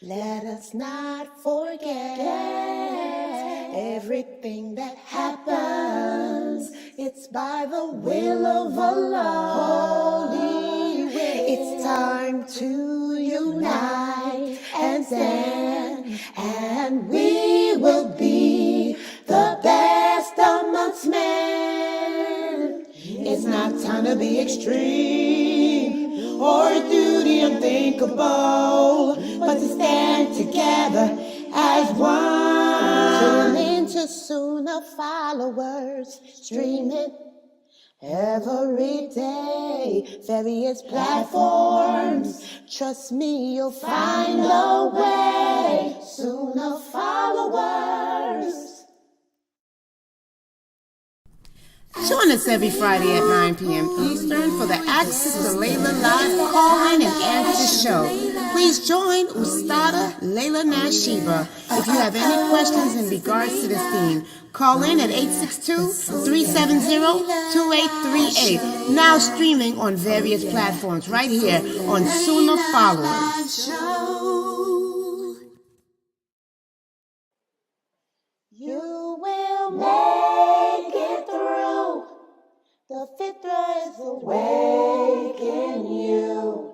Let us not forget everything that happens. It's by the will of Allah. Holy will. It's time to unite and stand, and we will be the best amongst men. It's not time to be extreme or do the unthinkable, but to stand together as one. Tune into Sunnah followers, stream it every day, various platforms. Trust me, you'll find a way. Sunnah followers. Join us every Friday at 9 p.m. Eastern for the Access to Laila live call-in and answer show. Please join Ustadah Laila Nasheeba. If you have any questions in regards to this theme, call in at 862-370-2838. Now streaming on various platforms right here on Sunnahfollowers. You will make it through. The fitra is awake in you.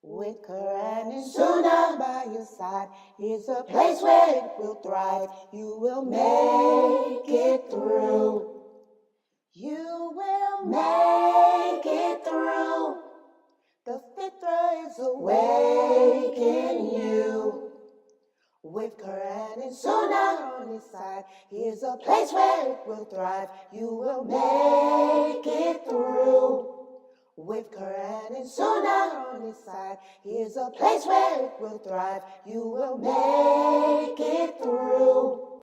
With Quran and Sunnah by your side, it's a place where it will thrive. You will make it through. You will make it through. The fitra is awake in you. With Quran and Sunnah on his side, here's a place where it will thrive. You will make it through. With Quran and Sunnah on his side, here's a place where it will thrive. You will make it through.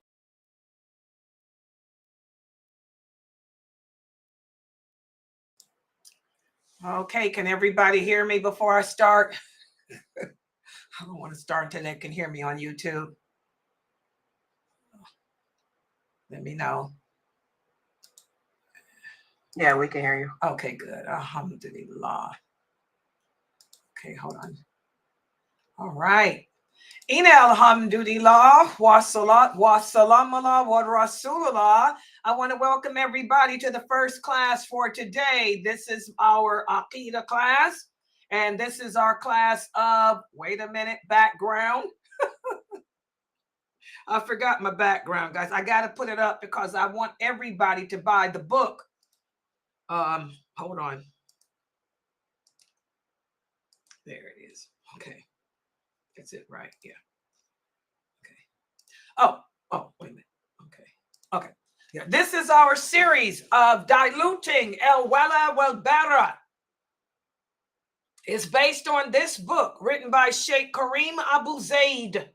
Okay, can everybody hear me before I start? I don't want to start until they can hear me on YouTube. Let me know. Yeah, we can hear you. Okay, good. Alhamdulillah. Okay, hold on. All right. Inna alhamdulillah wa salat wa salam ala wa rasulullah. I want to welcome everybody to the first class for today. This is our Aqidah class, and this is our class of, wait a minute, background. I forgot my background, guys. I got to put it up because I want everybody to buy the book. Hold on. There it is. Okay. That's it, right? Yeah. Okay. Oh, wait a minute. Okay. Yeah, this is our series of diluting Wal Bara. It's based on this book written by Sheikh Kareem Abu Zaid.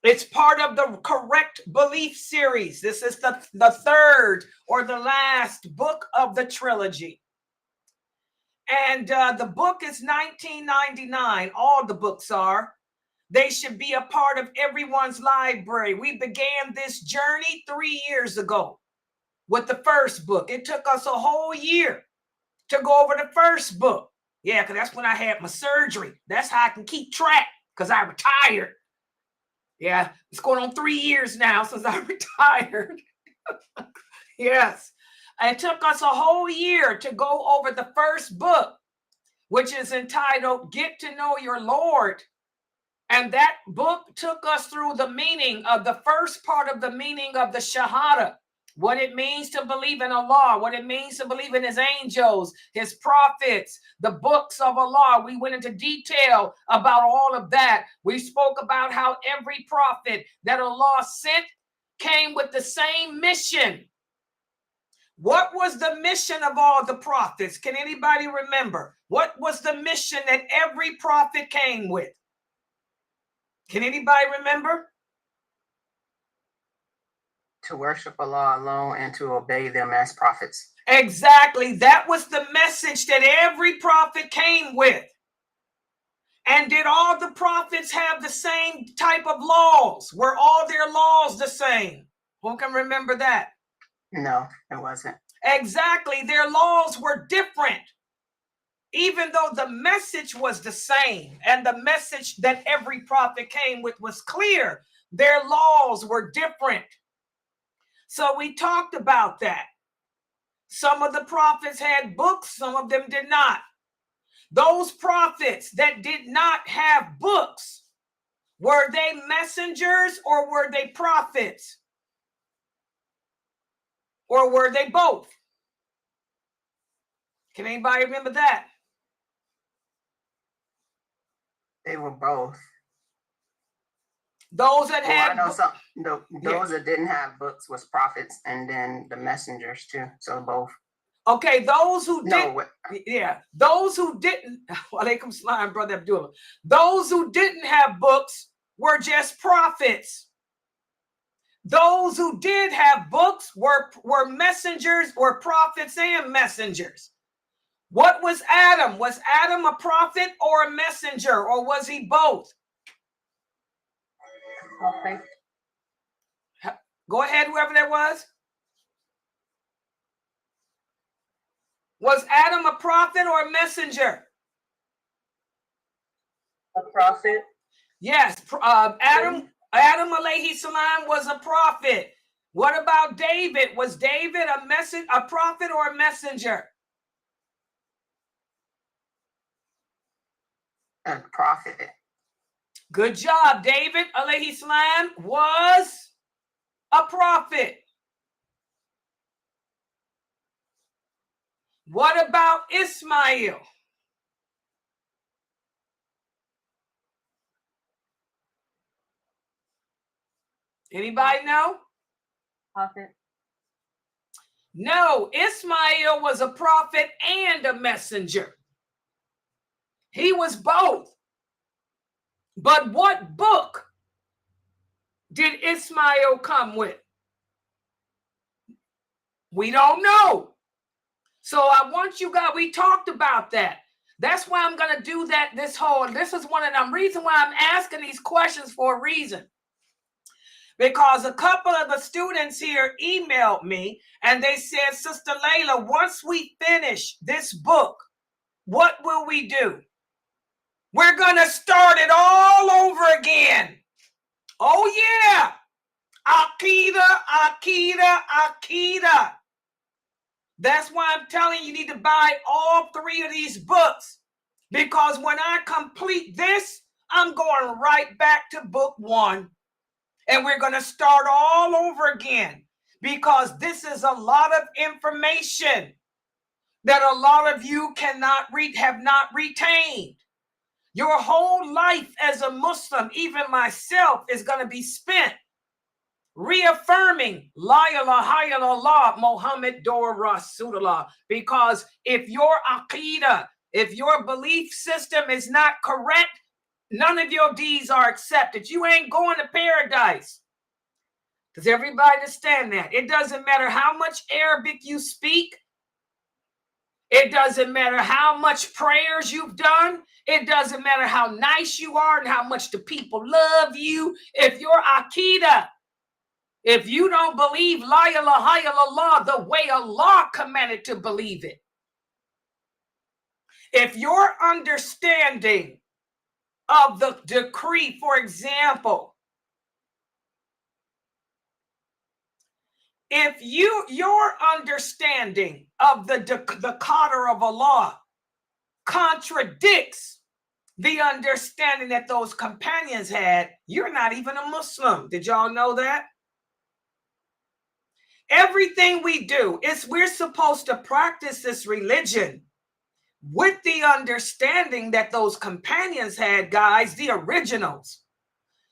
It's part of the Correct Belief series. This is the third or the last book of the trilogy. And the book is $19.99. All the books are. They should be a part of everyone's library. We began this journey 3 years ago with the first book. It took us a whole year to go over the first book. Yeah, because that's when I had my surgery. That's how I can keep track, because I retired. Yeah, it's going on 3 years now since I retired. Yes. It took us a whole year to go over the first book, which is entitled Get to Know Your Lord. And that book took us through the meaning of the first part of the meaning of the Shahada, what it means to believe in Allah, what it means to believe in his angels, his prophets, the books of Allah. We went into detail about all of that. We spoke about how every prophet that Allah sent came with the same mission. What was the mission of all the prophets? Can anybody remember? What was the mission that every prophet came with? Can anybody remember? To worship Allah alone and to obey them as prophets. Exactly. That was the message that every prophet came with. And did all the prophets have the same type of laws? Were all their laws the same? Who can remember that? No, it wasn't. Exactly. Their laws were different. even though the message was the same and the message that every prophet came with was clear, their laws were different. So we talked about that. Some of the prophets had books, some of them did not. Those prophets that did not have books, were they messengers or were they prophets? Or were they both? Can anybody remember that? They were both. Those that had, I know some. Those that didn't have books was prophets, and then the messengers too. So both. Okay, those who No, those who didn't. Walaikum salam, brother Abdullah. Those who didn't have books were just prophets. Those who did have books were messengers, were prophets and messengers. What was Adam? Was Adam a prophet or a messenger, or was he both? Okay. Go ahead, whoever that was. Was Adam a prophet or a messenger? A prophet. Yes, Adam alayhi salam was a prophet. What about David? Was David a prophet or a messenger? A prophet. Good job. David alayhi salam was a prophet. What about Ismail? Anybody know? Prophet. No, Ismail was a prophet and a messenger. He was both. But what book did Ismail come with? We don't know. So I want you guys, we talked about that. That's why I'm going to do that this is one of them reasons why I'm asking these questions for a reason. Because a couple of the students here emailed me and they said, Sister Laila, once we finish this book, what will we do? We're going to start it all over again. Oh, yeah. Akida. That's why I'm telling you, you need to buy all 3 of these books. Because when I complete this, I'm going right back to book 1. And we're going to start all over again. Because this is a lot of information that a lot of you have not retained. Your whole life as a Muslim, even myself, is going to be spent reaffirming La ilaha illallah Muhammad Dur Rasulullah. Because if your aqidah, if your belief system is not correct, none of your deeds are accepted. You ain't going to paradise. Does everybody understand that? It doesn't matter how much Arabic you speak. It doesn't matter how much prayers you've done. It doesn't matter how nice you are and how much the people love you. If your aqidah, if you don't believe La ilaha illallah the way Allah commanded to believe it, if your understanding of the decree, for example, if your understanding of the qadr of Allah contradicts the understanding that those companions had, you're not even a Muslim. Did y'all know that? Everything we do is we're supposed to practice this religion with the understanding that those companions had, guys, the originals.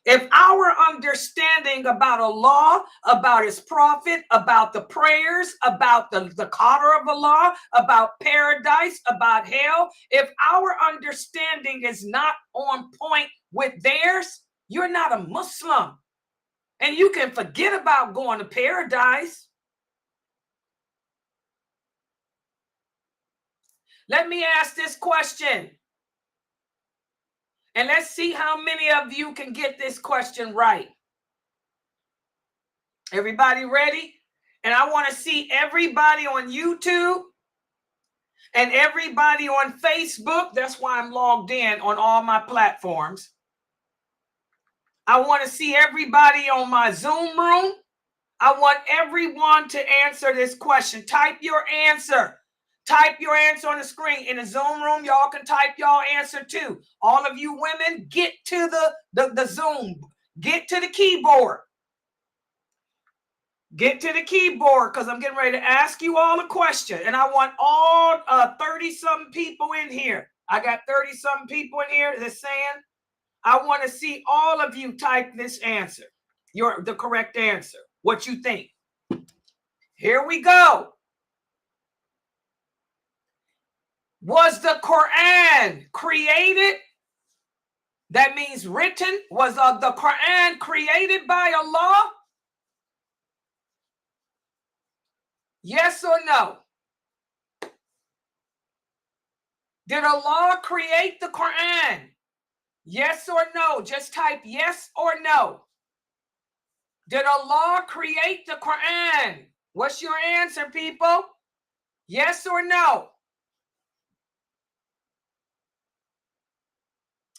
If our understanding about Allah, about his prophet, about the prayers, about the qadr of Allah, about paradise, about hell, if our understanding is not on point with theirs, you're not a Muslim. And you can forget about going to paradise. Let me ask this question. And let's see how many of you can get this question right. Everybody ready? And I want to see everybody on YouTube. And everybody on Facebook, that's why I'm logged in on all my platforms. I want to see everybody on my Zoom room. I want everyone to answer this question. Type your answer. Type your answer on the screen. In the Zoom room, y'all can type y'all answer too. All of you women, get to the Zoom. Get to the keyboard. Get to the keyboard because I'm getting ready to ask you all a question. And I want all 30-something people in here. I got 30-something people in here that's saying, I want to see all of you type this answer. The correct answer. What you think. Here we go. Was the Quran created? That means written. Was the Quran created by Allah? Yes or no? Did Allah create the Quran? Yes or no? Just type yes or no. Did Allah create the Quran? What's your answer, people? Yes or no?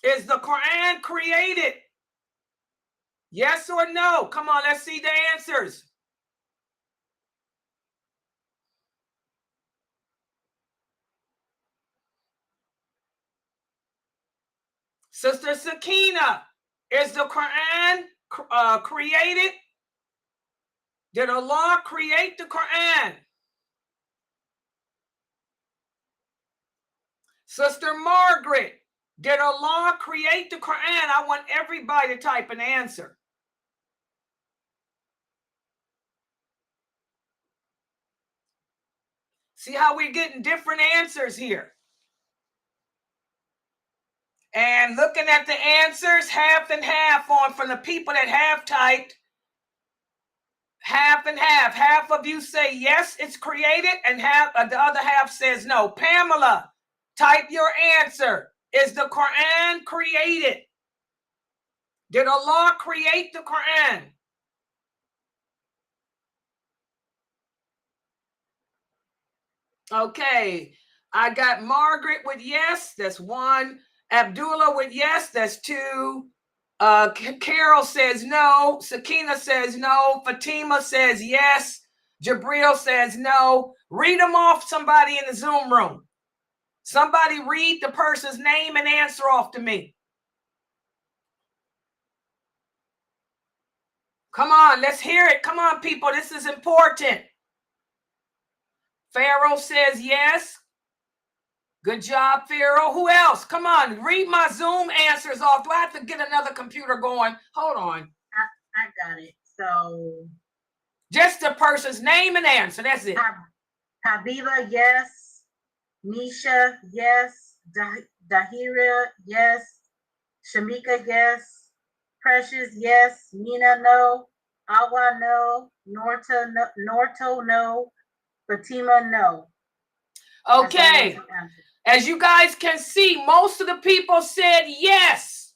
Is the Quran created? Yes or no? Come on, let's see the answers. Sister Sakina, is the Quran created? Did Allah create the Quran? Sister Margaret, did Allah create the Quran? I want everybody to type an answer. See how we're getting different answers here. And looking at the answers, half and half on from the people that have typed. Half and half. Half of you say yes, it's created, and the other half says no. Pamela, type your answer. Is the Quran created? Did Allah create the Quran? Okay, I got Margaret with yes, that's one. Abdullah with yes, that's two. Carol says no. Sakina says no. Fatima says yes. Jabril says no. Read them off, somebody in the Zoom room. Somebody read the person's name and answer off to me. Come on, let's hear it. Come on, people, this is important. Pharaoh says yes. Good job, Pharaoh. Who else? Come on, read my Zoom answers off. Do I have to get another computer going? Hold on. I got it. So just the person's name and answer. That's it. Habiba, yes. Nisha, yes. Dahira, yes. Shamika, yes. Precious, yes. Mina, no. Awa, no. Norto, no. Fatima, no. Okay. As you guys can see, most of the people said yes.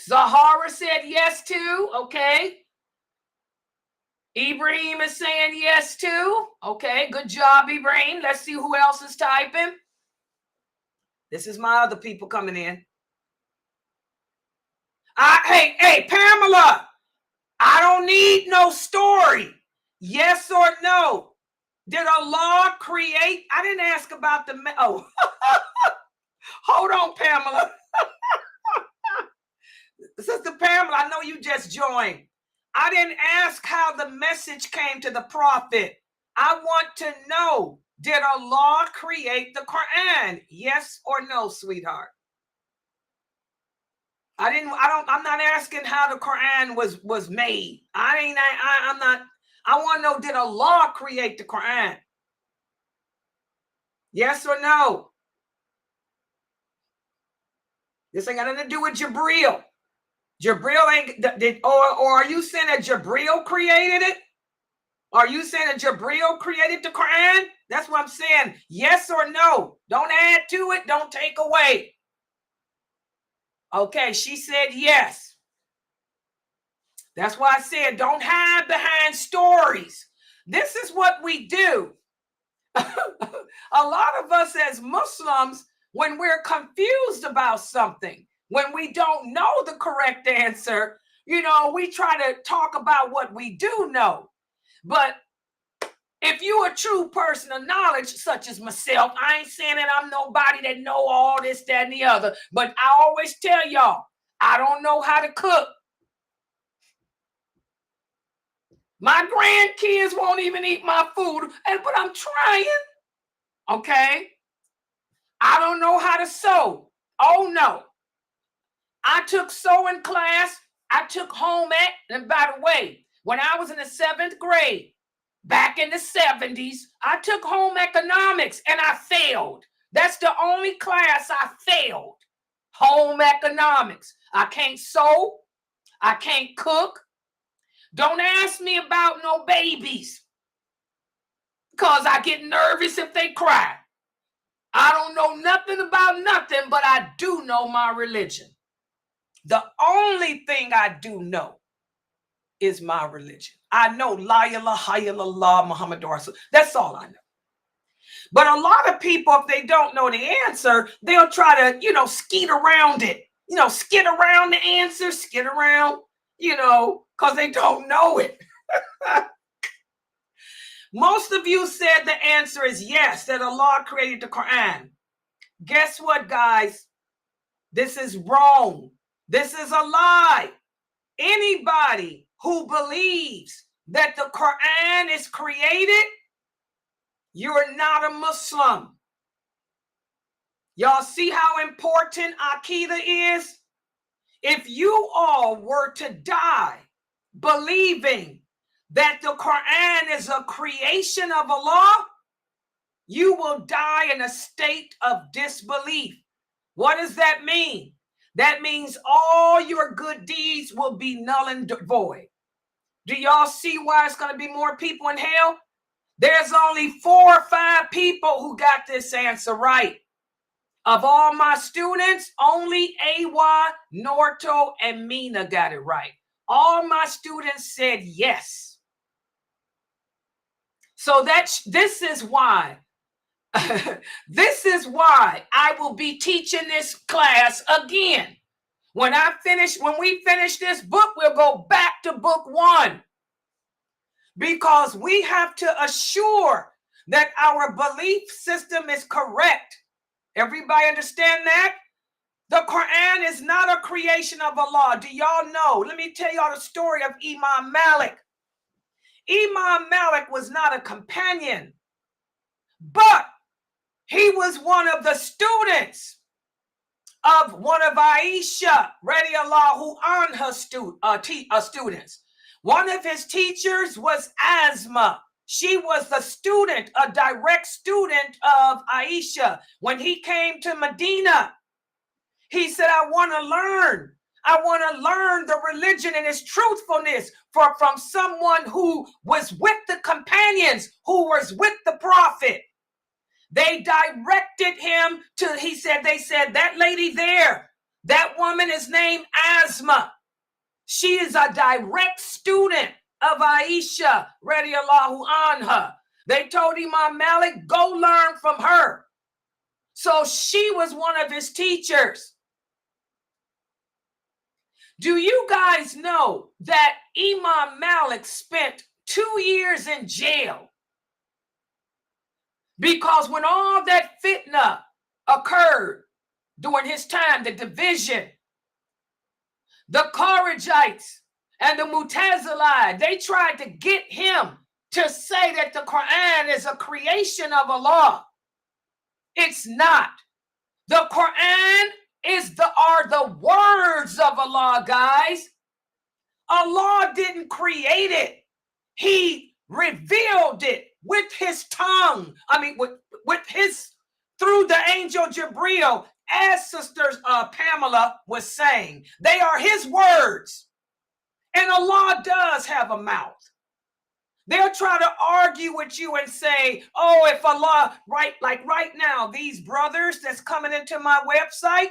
Zahara said yes too. Okay. Ibrahim is saying yes too. Okay, good job, Ibrahim. Let's see who else is typing. This is my other people coming in. Hey, Pamela, I don't need no story. Yes or no? Did Allah create? I didn't ask about the... Oh, hold on, Pamela. Sister Pamela, I know you just joined. I didn't ask how the message came to the prophet. I want to know, did Allah create the Quran? Yes or no, sweetheart? I'm not asking how the Quran was made. I want to know, did Allah create the Quran? Yes or no? This ain't got nothing to do with Jabril. Jabril ain't, or are you saying that Jabril created it? Are you saying that Jabril created the Quran? That's what I'm saying. Yes or no? Don't add to it. Don't take away. Okay, she said yes. That's why I said don't hide behind stories. This is what we do. A lot of us as Muslims, when we're confused about something, when we don't know the correct answer, you know, we try to talk about what we do know. But if you're a true person of knowledge, such as myself, I ain't saying that I'm nobody that know all this, that, and the other, but I always tell y'all, I don't know how to cook. My grandkids won't even eat my food, but I'm trying. Okay? I don't know how to sew. Oh, no. I took sewing class. I took home ec. And by the way, when I was in the 7th grade, back in the 70s, I took home economics and I failed. That's the only class I failed. Home economics. I can't sew. I can't cook. Don't ask me about no babies, because I get nervous if they cry. I don't know nothing about nothing, but I do know my religion. The only thing I do know is my religion. I know La ilaha illallah Muhammadur Rasul. That's all I know. But a lot of people, if they don't know the answer, they'll try to, you know, skeet around it. You know, skid around the answer, skid around, you know, because they don't know it. Most of you said the answer is yes, that Allah created the Quran. Guess what, guys? This is wrong. This is a lie. Anybody who believes that the Quran is created, you're not a Muslim. Y'all see how important Aqidah is? If you all were to die believing that the Quran is a creation of Allah, you will die in a state of disbelief. What does that mean? That means all your good deeds will be null and void. Do y'all see why it's going to be more people in hell? There's only 4 or 5 people who got this answer right. Of all my students, only Awa, Norto, and Mina got it right. All my students said yes. So this is why. This is why I will be teaching this class again. When we finish this book, we'll go back to book 1. Because we have to assure that our belief system is correct. Everybody understand that? The Quran is not a creation of Allah. Do y'all know? Let me tell y'all the story of Imam Malik. Imam Malik was not a companion, but he was one of the students of one of Aisha, radiallahu anha students. One of his teachers was Asma. She was the student, a direct student of Aisha. When he came to Medina, he said, I want to learn. I want to learn the religion and its truthfulness from someone who was with the companions, who was with the prophet. They directed him to, they said, that lady there, that woman is named Asma. She is a direct student of Aisha, radiallahu anha. They told Imam Malik, go learn from her. So she was one of his teachers. Do you guys know that Imam Malik spent 2 years in jail? Because when all that fitna occurred during his time, the division, the Kharijites and the Mu'tazilite, they tried to get him to say that the Quran is a creation of Allah. It's not. The Quran are the words of Allah, guys. Allah didn't create it. He revealed it with his tongue. Through the angel Jibreel, as Sister Pamela was saying. They are his words. And Allah does have a mouth. They'll try to argue with you and say, oh, if Allah, right now, these brothers that's coming into my website,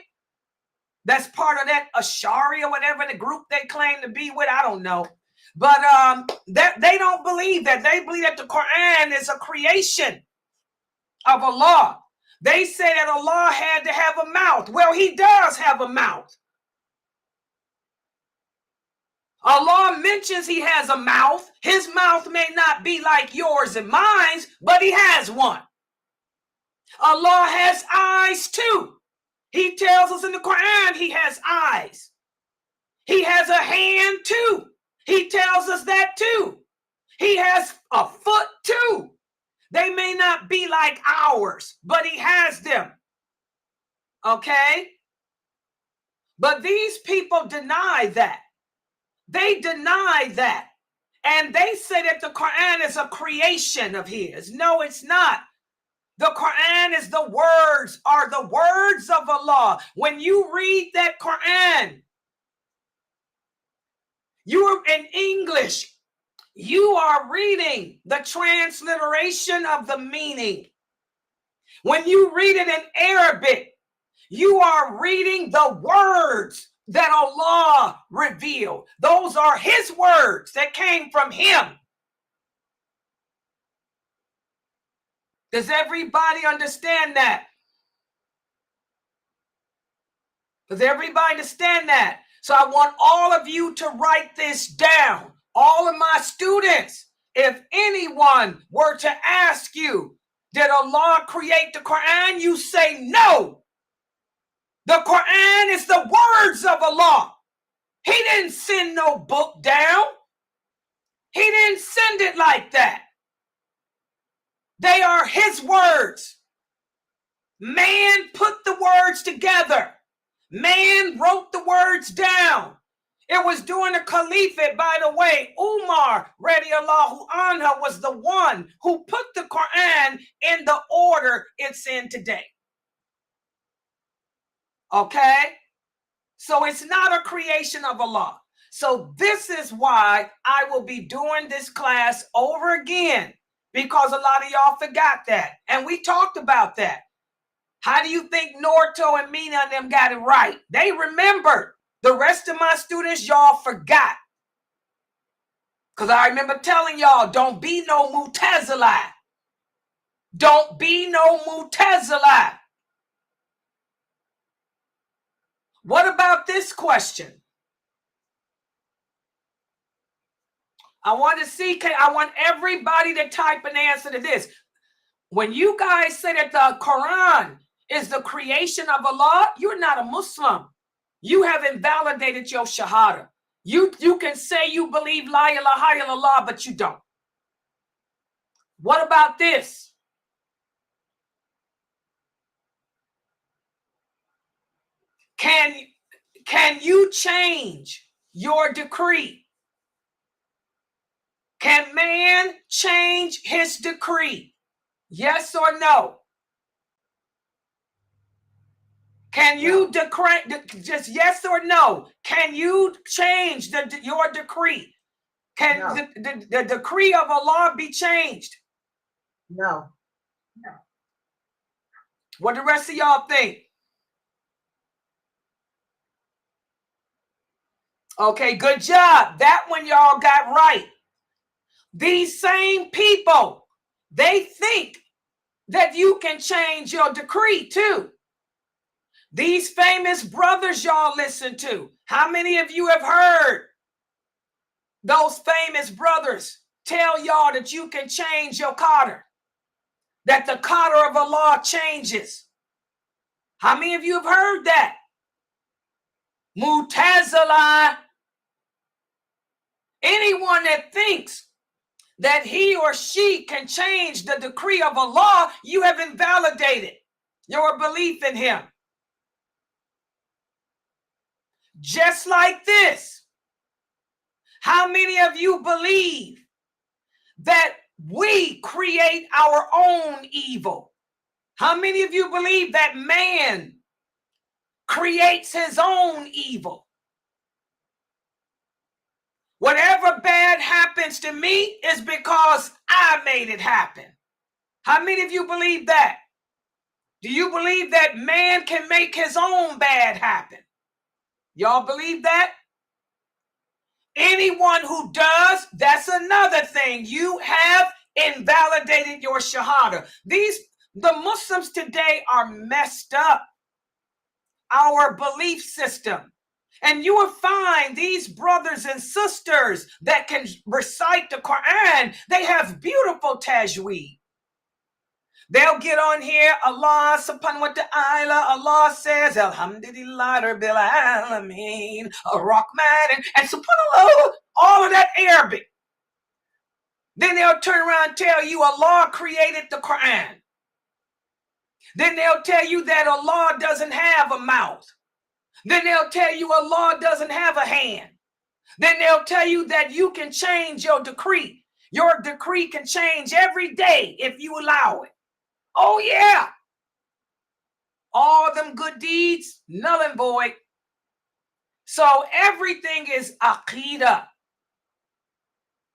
that's part of that Ashari or whatever the group they claim to be with, I don't know. But they don't believe that. They believe that the Quran is a creation. of Allah. They say that Allah had to have a mouth. Well, he does have a mouth. Allah mentions he has a mouth. His mouth may not be like yours and mine, but he has one. Allah has eyes too. He tells us in the Quran he has eyes. He has a hand too. He tells us that too. He has a foot too. They may not be like ours, but he has them. Okay? But these people deny that. They deny that. And they say that the Quran is a creation of his. No, it's not. The Quran is the words of Allah. When you read that Quran, you are in English. You are reading the transliteration of the meaning. When you read it in Arabic, you are reading the words that Allah revealed. Those are his words that came from him. Does everybody understand that? Does everybody understand that? So I want all of you to write this down. All of my students, if anyone were to ask you, did Allah create the Quran? You say no. The Quran is the words of Allah. He didn't send no book down. He didn't send it like that. They are his words. Man put the words together. Man wrote the words down. It was during the Caliphate, by the way. Umar radiallahu anhu was the one who put the Quran in the order it's in today. Okay? So it's not a creation of Allah. So this is why I will be doing this class over again, because a lot of y'all forgot that. And we talked about that. How do you think Norto and Mina and them got it right? They remembered. The rest of my students, y'all forgot. Because I remember telling y'all, don't be no Mu'tazila. Don't be no Mu'tazila. What about this question? I want everybody to type an answer to this. When you guys say that the Quran is the creation of Allah, you're not a Muslim. You have invalidated your Shahada. You can say you believe La ilaha illallah, but you don't. What about this? Can you change your decree? Can man change his decree? Yes or no? Can you decree, just yes or no? Can you change your decree? Can the decree of Allah be changed? No. What the rest of y'all think? Okay, good job. That one y'all got right. These same people, they think that you can change your decree too. These famous brothers y'all listen to. How many of you have heard those famous brothers tell y'all that you can change your qadr? That the qadr of Allah changes? How many of you have heard that? Mu'tazila. Anyone that thinks that he or she can change the decree of Allah, you have invalidated your belief in him. Just like this, how many of you believe that we create our own evil? How many of you believe that man creates his own evil? Whatever bad happens to me is because I made it happen. How many of you believe that? Do you believe that man can make his own bad happen? Y'all believe that? Anyone who does, that's another thing. You have invalidated your shahada. These The Muslims today are messed up. Our belief system. And you will find these brothers and sisters that can recite the Quran. They have beautiful tajweed. They'll get on here, Allah subhanahu wa ta'ala, Allah says, Alhamdulillah Rabbil Alameen, Ar-Rahman, and subhanallah, all of that Arabic. Then they'll turn around and tell you Allah created the Quran. Then they'll tell you that Allah doesn't have a mouth. Then they'll tell you Allah doesn't have a hand. Then they'll tell you that you can change your decree. Your decree can change every day if you allow it. Oh yeah. All them good deeds, null and void. So everything is aqeedah.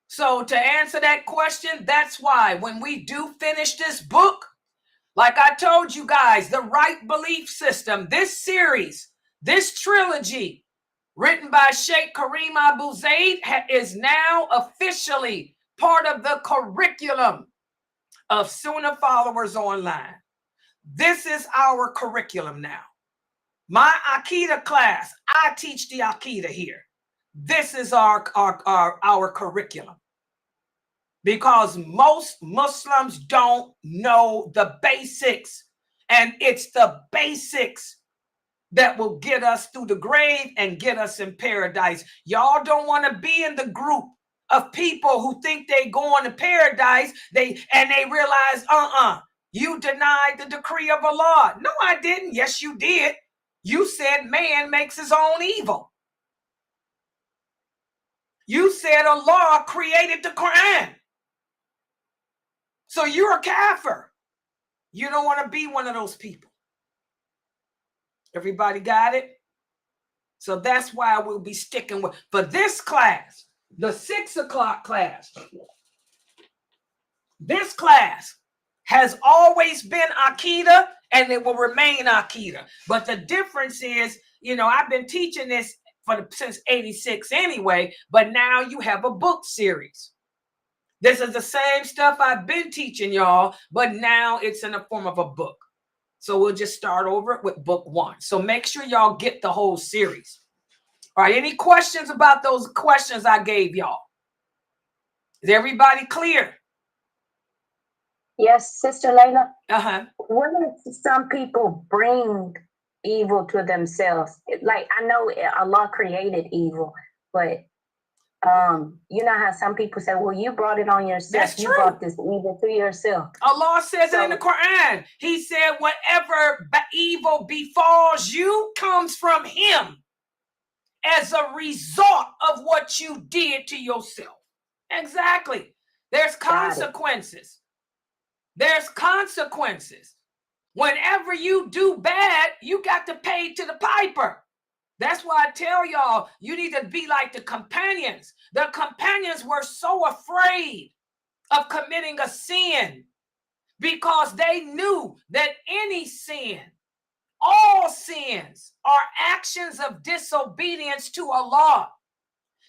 So to answer that question, that's why when we do finish this book, like I told you guys, the right belief system, this series, this trilogy written by Sheikh Kareem Abu Zaid is now officially part of the curriculum of Sunnah Followers Online. This is our curriculum now. My Aqidah class, I teach the Aqidah here. This is our curriculum. Because most Muslims don't know the basics. And it's the basics that will get us through the grave and get us in paradise. Y'all don't want to be in the group of people who think they going to paradise. They realize, you denied the decree of Allah. No, I didn't. Yes, you did. You said man makes his own evil. You said Allah created the Quran. So you're a kafir. You don't want to be one of those people. Everybody got it? So that's why we'll be sticking with, for this class, the 6 o'clock class. This class has always been Aqidah and it will remain Aqidah. But the difference is, I've been teaching this since 86 anyway, but now you have a book series. This is the same stuff I've been teaching y'all, but now it's in the form of a book. So we'll just start over with book 1. So make sure y'all get the whole series. All right, any questions about those questions I gave y'all? Is everybody clear? Yes, Sister Laila. Uh-huh. What if some people bring evil to themselves? Like, I know Allah created evil, but you know how some people say, well, you brought it on yourself. That's you true. brought this evil to yourself. Allah says it in the Quran. He said, whatever evil befalls you comes from him as a result of what you did to yourself. Exactly. There's consequences. There's consequences. Whenever you do bad, you got to pay to the piper. That's why I tell y'all, you need to be like the companions. The companions were so afraid of committing a sin because they knew that any sin, all sins, are actions of disobedience to Allah.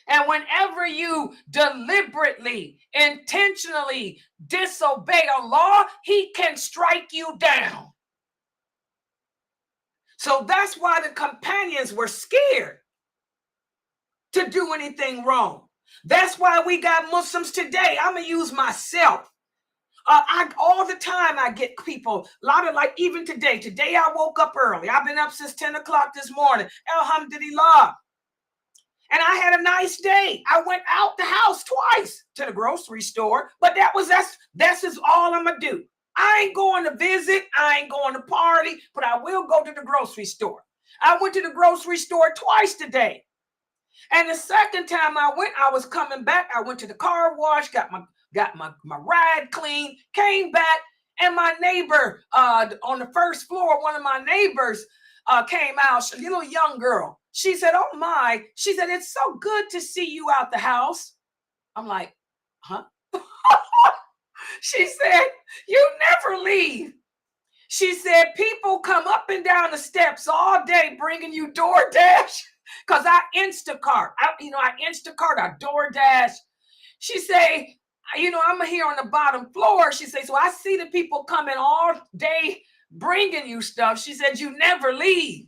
And whenever you deliberately, intentionally disobey Allah, He can strike you down. So that's why the companions were scared to do anything wrong. That's why we got Muslims today. I'm going to use myself. All the time I get people, a lot of like even today. Today I woke up early. I've been up since 10 o'clock this morning. Alhamdulillah. And I had a nice day. I went out the house twice to the grocery store, but that's just all I'm going to do. I ain't going to visit. I ain't going to party, but I will go to the grocery store. I went to the grocery store twice today. And the second time I went, I was coming back. I went to the car wash, got my ride clean, came back, and my neighbor on the first floor, one of my neighbors came out, a little young girl. She said, oh my, she said, it's so good to see you out the house. I'm like, huh? She said, you never leave. She said, people come up and down the steps all day bringing you DoorDash because I Instacart. I DoorDash. She said, I'm here on the bottom floor. She said, so I see the people coming all day bringing you stuff. She said, you never leave.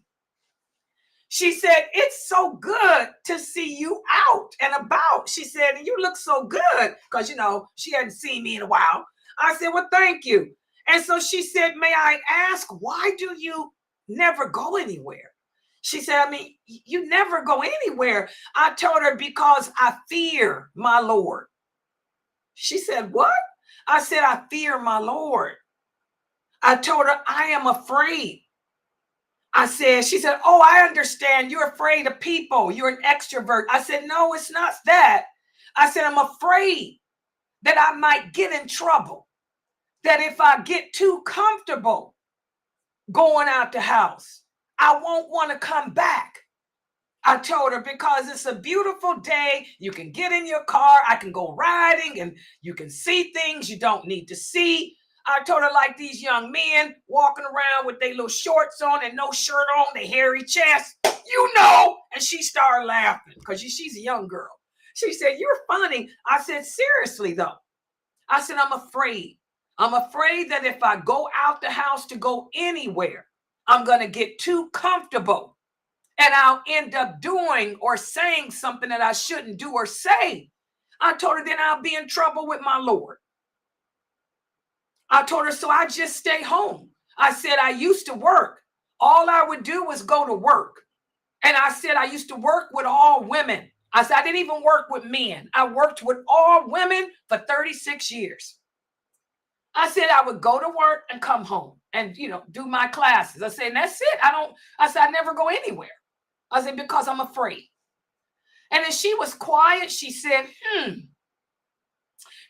She said, it's so good to see you out and about. She said, you look so good, because, she hadn't seen me in a while. I said, well, thank you. And so she said, may I ask, why do you never go anywhere? She said, you never go anywhere. I told her, because I fear my Lord. She said, what? I said, I fear my Lord. I told her, I am afraid. She said, oh, I understand. You're afraid of people. You're an extrovert. I said, no, it's not that. I said, I'm afraid that I might get in trouble, that if I get too comfortable going out the house, I won't want to come back. I told her, because it's a beautiful day. You can get in your car. I can go riding and you can see things you don't need to see. I told her, like these young men walking around with their little shorts on and no shirt on, their hairy chest, and she started laughing because she's a young girl. She said, you're funny. I said, seriously though. I said, I'm afraid. I'm afraid that if I go out the house to go anywhere, I'm going to get too comfortable and I'll end up doing or saying something that I shouldn't do or say. I told her, then I'll be in trouble with my Lord. I told her, so I just stay home. I said, I used to work. All I would do was go to work. And I said, I used to work with all women. I said, I didn't even work with men. I worked with all women for 36 years. I said, I would go to work and come home and, do my classes. I said, and that's it. I said, I never go anywhere. I said, because I'm afraid. And then she was quiet. She said,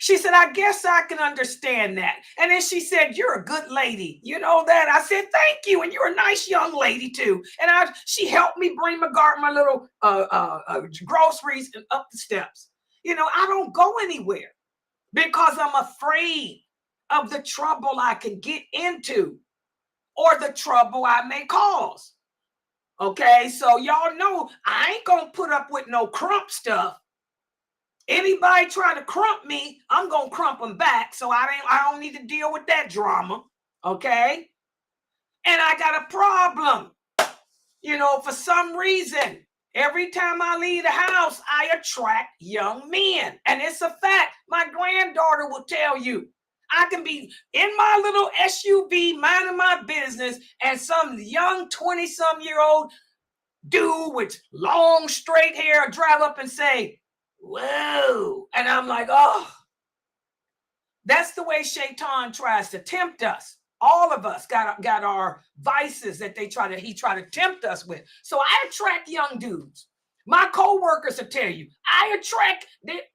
She said, I guess I can understand that. And then she said, you're a good lady. You know that? I said, thank you. And you're a nice young lady too. And she helped me bring my little groceries up the steps. I don't go anywhere because I'm afraid of the trouble I could get into or the trouble I may cause. Okay, so y'all know I ain't gonna put up with no crump stuff. Anybody trying to crump me, I'm going to crump them back. So I don't need to deal with that drama. Okay. And I got a problem. For some reason, every time I leave the house, I attract young men. And it's a fact. My granddaughter will tell you, I can be in my little SUV, minding my business, and some young 20-some-year-old dude with long straight hair drive up and say, whoa. And I'm like, oh, that's the way Shaitan tries to tempt us. All of us got our vices that he try to tempt us with. So I attract young dudes. My co-workers will tell you, I attract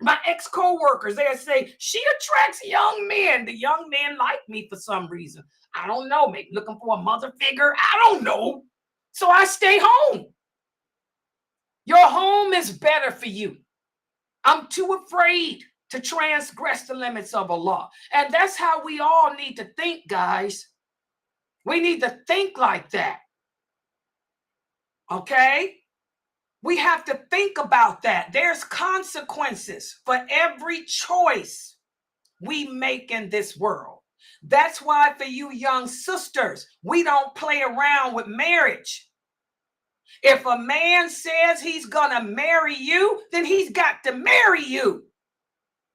my ex-co-workers. They'll say, she attracts young men. The young men like me for some reason. I don't know, maybe looking for a mother figure. I don't know. So I stay home. Your home is better for you. I'm too afraid to transgress the limits of Allah. And that's how we all need to think, guys. We need to think like that. Okay? We have to think about that. There's consequences for every choice we make in this world. That's why for you young sisters, we don't play around with marriage. If a man says he's gonna marry you, then he's got to marry you.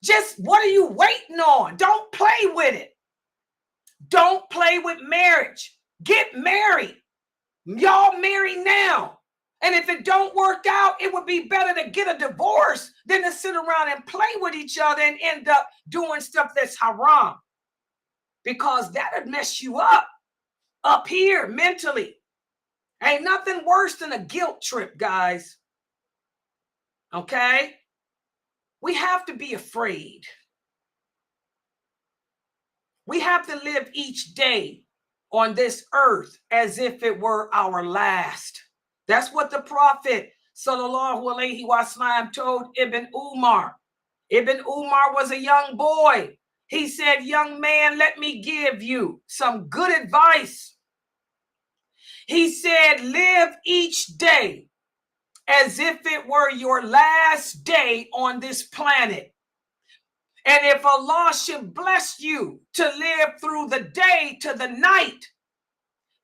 Just what are you waiting on? Don't play with it. Don't play with marriage. Get married. Y'all marry now. And if it don't work out, it would be better to get a divorce than to sit around and play with each other and end up doing stuff that's haram. Because that'd mess you up here mentally. Ain't nothing worse than a guilt trip, guys. Okay? We have to be afraid. We have to live each day on this earth as if it were our last. That's what the Prophet sallallahu alaihi wasallam told Ibn Umar. Ibn Umar was a young boy. He said, young man, let me give you some good advice. He said, live each day as if it were your last day on this planet. And if Allah should bless you to live through the day to the night,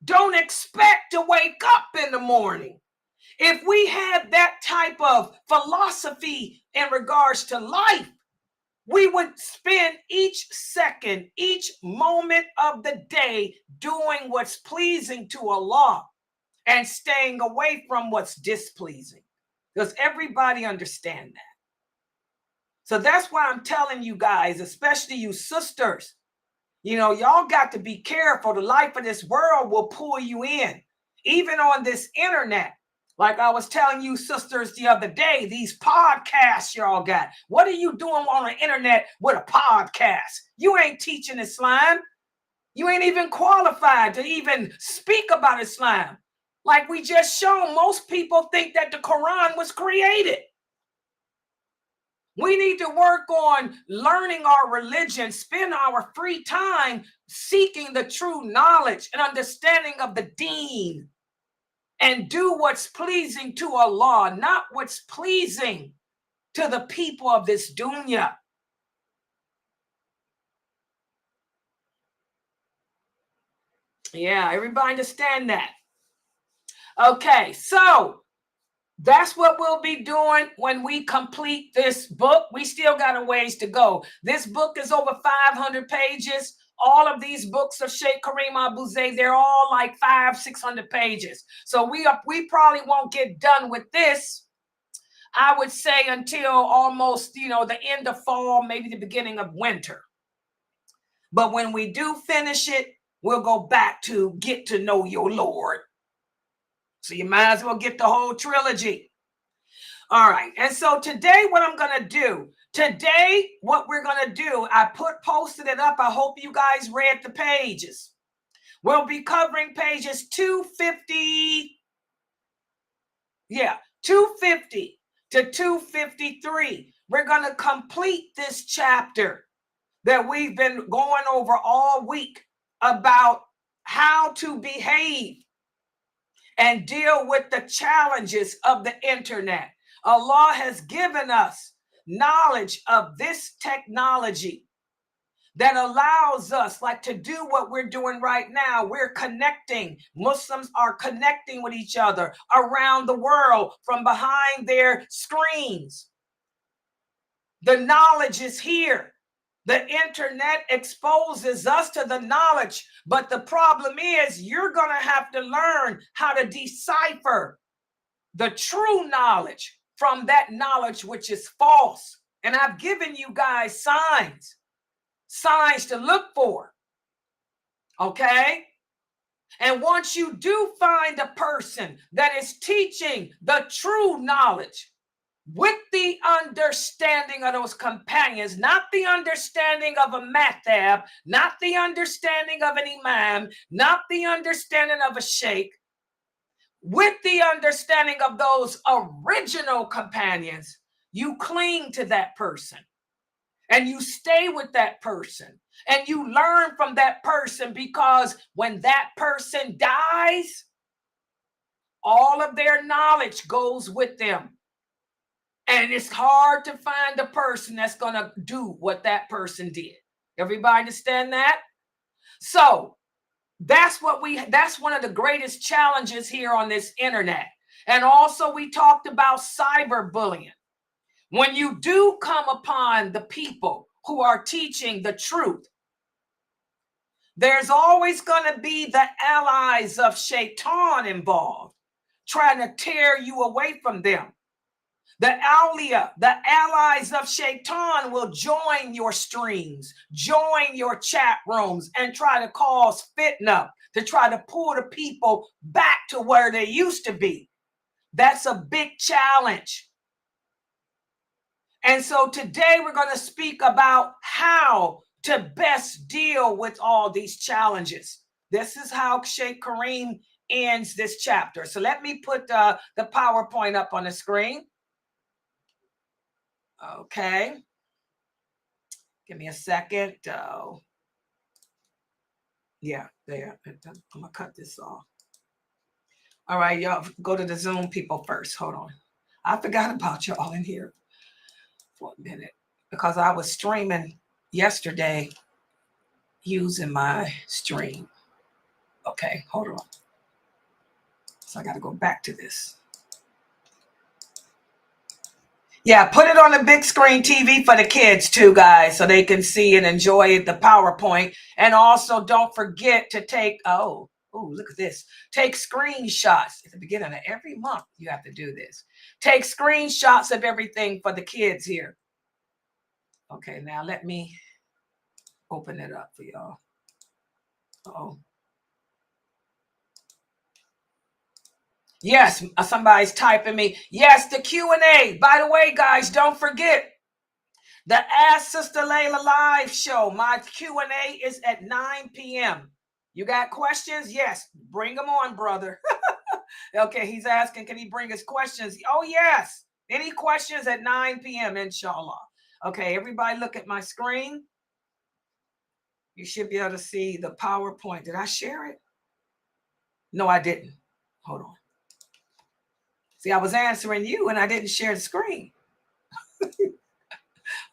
don't expect to wake up in the morning. If we had that type of philosophy in regards to life, we would spend each second, each moment of the day doing what's pleasing to Allah and staying away from what's displeasing. Does everybody understand that? So that's why I'm telling you guys, especially you sisters, you know, y'all got to be careful. The life of this world will pull you in, even on this internet. Like I was telling you sisters the other day, these podcasts y'all got. What are you doing on the internet with a podcast? You ain't teaching Islam. You ain't even qualified to even speak about Islam. Like we just shown, most people think that the Quran was created. We need to work on learning our religion, spend our free time seeking the true knowledge and understanding of the deen, and do what's pleasing to Allah, not what's pleasing to the people of this dunya. Yeah, everybody understand that? Okay, so that's what we'll be doing when we complete this book. We still got a ways to go. This book is over 500 pages. All of these books of Sheikh Kareem Abu Zayd, they're all like 500-600 pages. So we probably won't get done with this, I would say, until almost, you know, the end of fall, maybe the beginning of winter. But when we do finish it, we'll go back to Get to Know Your Lord. So you might as well get the whole trilogy. All right. And so today, what I'm going to do, what we're going to do, I posted it up. I hope you guys read the pages. We'll be covering pages 250. Yeah, 250 to 253. We're going to complete this chapter that we've been going over all week about how to behave and deal with the challenges of the internet. Allah has given us knowledge of this technology that allows us, like, to do what we're doing right now. We're connecting. Muslims are connecting with each other around the world from behind their screens. The knowledge is here. The internet exposes us to the knowledge, but the problem is you're going to have to learn how to decipher the true knowledge from that knowledge which is false. And I've given you guys signs to look for. Okay? And once you do find a person that is teaching the true knowledge with the understanding of those companions, not the understanding of a madhab, not the understanding of an imam, not the understanding of a sheikh, with the understanding of those original companions, you cling to that person and you stay with that person and you learn from that person, because when that person dies, all of their knowledge goes with them. And it's hard to find a person that's going to do what that person did. Everybody understand that? So that's one of the greatest challenges here on this internet. And also we talked about cyberbullying. When you do come upon the people who are teaching the truth, there's always going to be the allies of Shaitan involved, trying to tear you away from them. The awliya, the allies of Shaitan, will join your streams, join your chat rooms, and try to cause fitna, to try to pull the people back to where they used to be. That's a big challenge. And so today we're going to speak about how to best deal with all these challenges. This is how Sheikh Kareem ends this chapter. So let me put the PowerPoint up on the screen. Okay. Give me a second. Yeah, there. I'm going to cut this off. All right, y'all, go to the Zoom people first. Hold on. I forgot about y'all in here for a minute. because I was streaming yesterday using my stream. Okay, hold on. So I got to go back to this. Yeah, put it on the big screen TV for the kids too, guys, so they can see and enjoy the PowerPoint. And also don't forget to take, look at this. Take screenshots at the beginning of every month. You have to do this. Take screenshots of everything for the kids here. Okay, now let me open it up for y'all. Yes, somebody's typing me. Yes, the Q&A. By the way, guys, don't forget the Ask Sister Laila live show. My Q&A is at 9 p.m. You got questions? Yes, bring them on, brother. Okay, he's asking, can he bring his questions? Oh, yes. Any questions at 9 p.m., inshallah. Okay, everybody look at my screen. You should be able to see the PowerPoint. Did I share it? No, I didn't. Hold on. See, I was answering you and I didn't share the screen.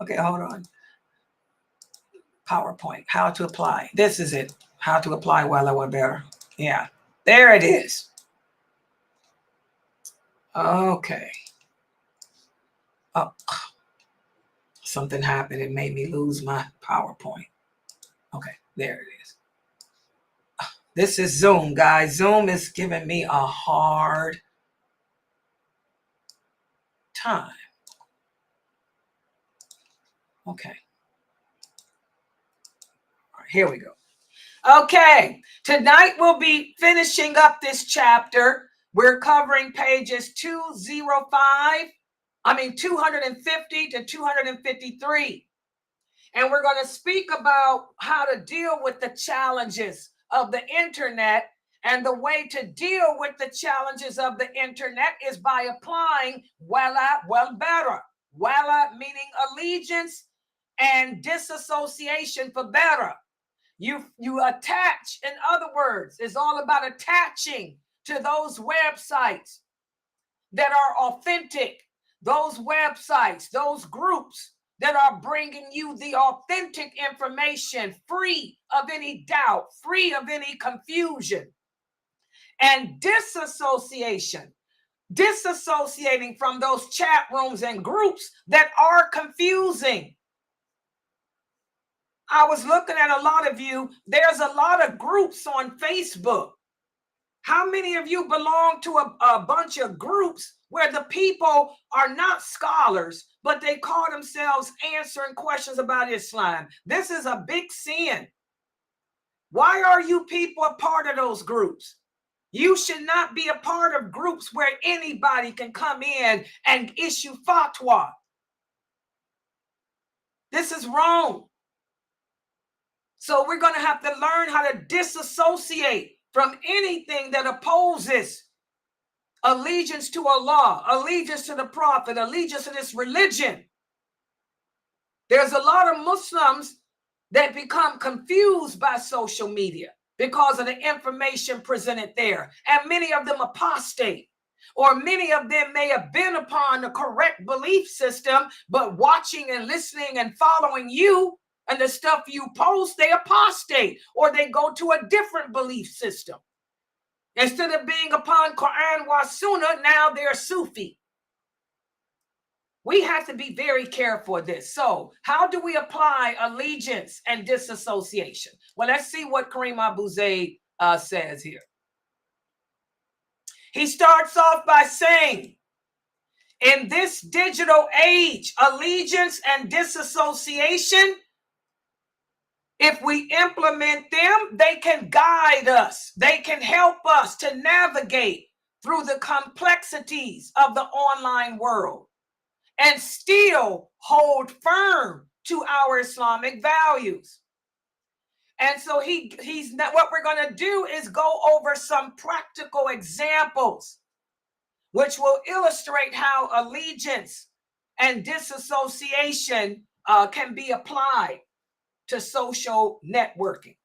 Okay, hold on. PowerPoint, how to apply. This is it. How to apply Wal Bara. Yeah, there it is. Okay. Oh, something happened. It made me lose my PowerPoint. Okay, there it is. This is Zoom, guys. Zoom is giving me a hard time. Okay. All right, here we go. Okay, tonight we'll be finishing up this chapter. We're covering pages 250 to 253. And we're going to speak about how to deal with the challenges of the internet. And the way to deal with the challenges of the internet is by applying Wal Bara. Wala meaning allegiance and disassociation for better. You attach, in other words, it's all about attaching to those websites that are authentic, those websites, those groups that are bringing you the authentic information, free of any doubt, free of any confusion. And disassociating from those chat rooms and groups that are confusing. I was looking at a lot of you. There's a lot of groups on Facebook. How many of you belong to a bunch of groups where the people are not scholars, but they call themselves answering questions about Islam? This is a big sin. Why are you people a part of those groups? You should not be a part of groups where anybody can come in and issue fatwa. This is wrong. So we're going to have to learn how to disassociate from anything that opposes allegiance to Allah, allegiance to the Prophet, allegiance to this religion. There's a lot of Muslims that become confused by social media because of the information presented there. And many of them apostate, or many of them may have been upon the correct belief system, but watching and listening and following you and the stuff you post, they apostate, or they go to a different belief system. Instead of being upon Quran wa Sunnah, now they're Sufi. We have to be very careful of this. So how do we apply allegiance and disassociation? Well, let's see what Kareem Abu Zaid says here. He starts off by saying, in this digital age, allegiance and disassociation, if we implement them, they can guide us. They can help us to navigate through the complexities of the online world and still hold firm to our Islamic values. And so what we're going to do is go over some practical examples which will illustrate how allegiance and disassociation can be applied to social networking.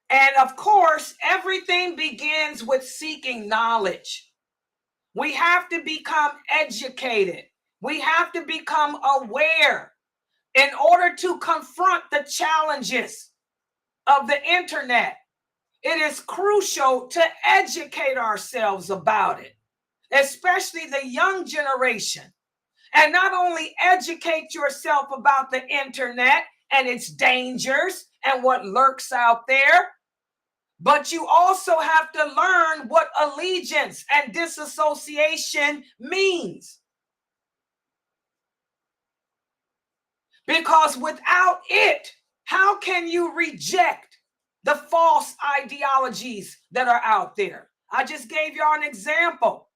And of course, everything begins with seeking knowledge. We have to become educated We have to become aware in order to confront the challenges of the internet. It is crucial to educate ourselves about it, especially the young generation. And not only educate yourself about the internet and its dangers and what lurks out there, but you also have to learn what allegiance and disassociation means. Because without it, how can you reject the false ideologies that are out there? I just gave y'all an example.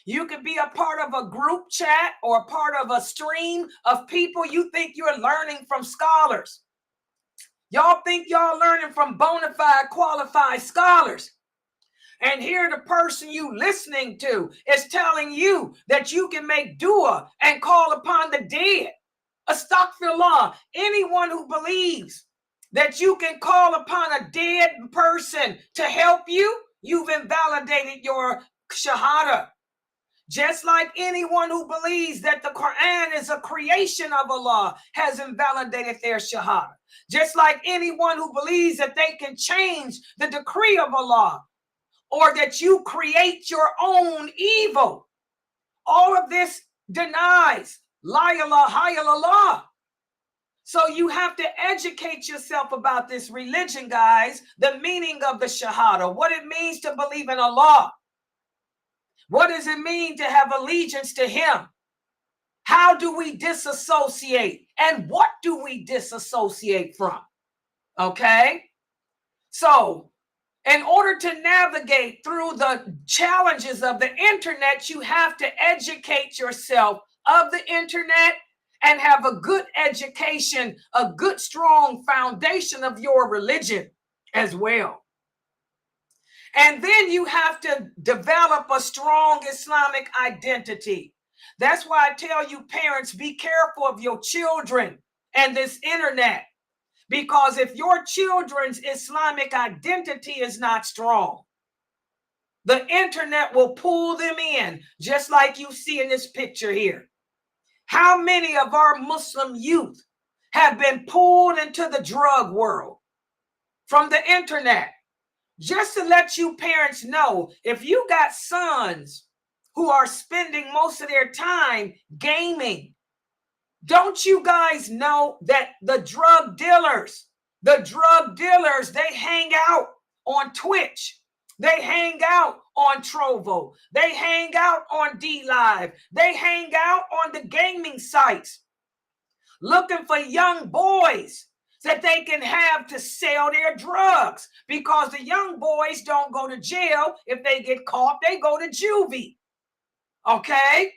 You could be a part of a group chat or a part of a stream of people you think you're learning from scholars. Y'all think y'all learning from bona fide qualified scholars. And here the person you listening to is telling you that you can make dua and call upon the dead. Astaghfirullah. Anyone who believes that you can call upon a dead person to help you, you've invalidated your shahada. Just like anyone who believes that the Quran is a creation of Allah has invalidated their shahada. Just like anyone who believes that they can change the decree of Allah or that you create your own evil. All of this denies La ilaha illallah. So you have to educate yourself about this religion, guys, the meaning of the shahada, what it means to believe in Allah. What does it mean to have allegiance to him? How do we disassociate? And what do we disassociate from? Okay? So, in order to navigate through the challenges of the internet, you have to educate yourself of the internet and have a good education, a good, strong foundation of your religion as well. And then you have to develop a strong Islamic identity. That's why I tell you, parents, be careful of your children and this internet. Because if your children's Islamic identity is not strong, the internet will pull them in, just like you see in this picture here. How many of our Muslim youth have been pulled into the drug world from the internet? Just to let you parents know, if you got sons who are spending most of their time gaming, don't you guys know that the drug dealers, they hang out on Twitch. They hang out on Trovo. They hang out on DLive. They hang out on the gaming sites looking for young boys that they can have to sell their drugs, because the young boys don't go to jail. If they get caught, they go to juvie. Okay?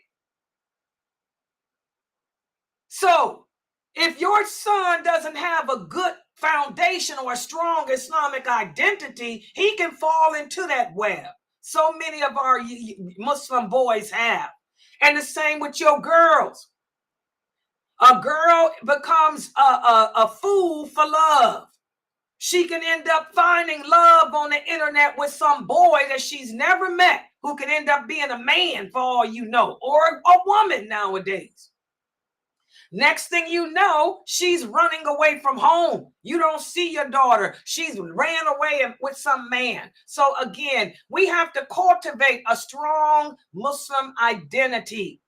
So if your son doesn't have a good foundation or a strong Islamic identity, he can fall into that web. So many of our Muslim boys have. And the same with your girls. A girl becomes a fool for love. She can end up finding love on the internet with some boy that she's never met, who can end up being a man for all you know, or a woman nowadays. Next thing you know, she's running away from home. You don't see your daughter. She's ran away with some man. So again, we have to cultivate a strong Muslim identity.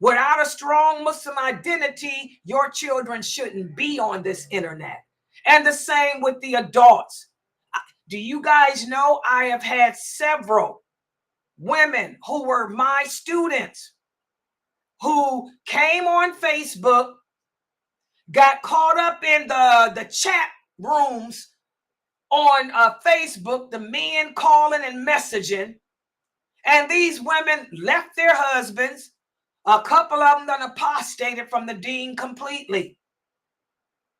Without a strong Muslim identity, your children shouldn't be on this internet. And the same with the adults. Do you guys know I have had several women who were my students who came on Facebook, got caught up in the chat rooms on Facebook, the men calling and messaging, and these women left their husbands. A couple of them done apostated from the deen completely.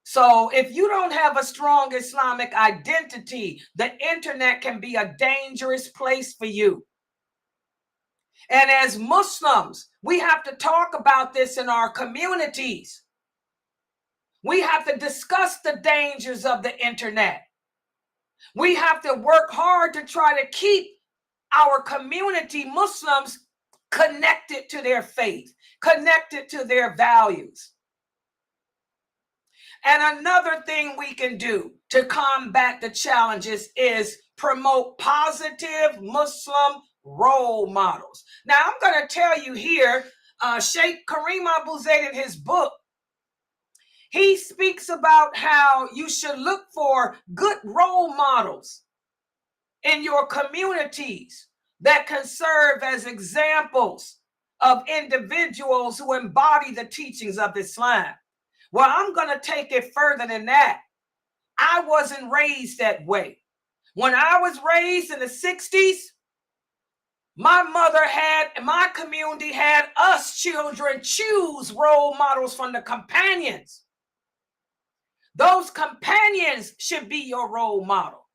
So if you don't have a strong Islamic identity, the internet can be a dangerous place for you. And as Muslims, we have to talk about this in our communities. We have to discuss the dangers of the internet. We have to work hard to try to keep our community Muslims connected to their faith, connected to their values. And another thing we can do to combat the challenges is promote positive Muslim role models. Now, I'm going to tell you here, Sheikh Kareem Abu Zayd in his book, he speaks about how you should look for good role models in your communities that can serve as examples of individuals who embody the teachings of Islam. Well, I'm going to take it further than that. I wasn't raised that way. When I was raised in the 60s, my mother had, my community had us children choose role models from the companions. Those companions should be your role model.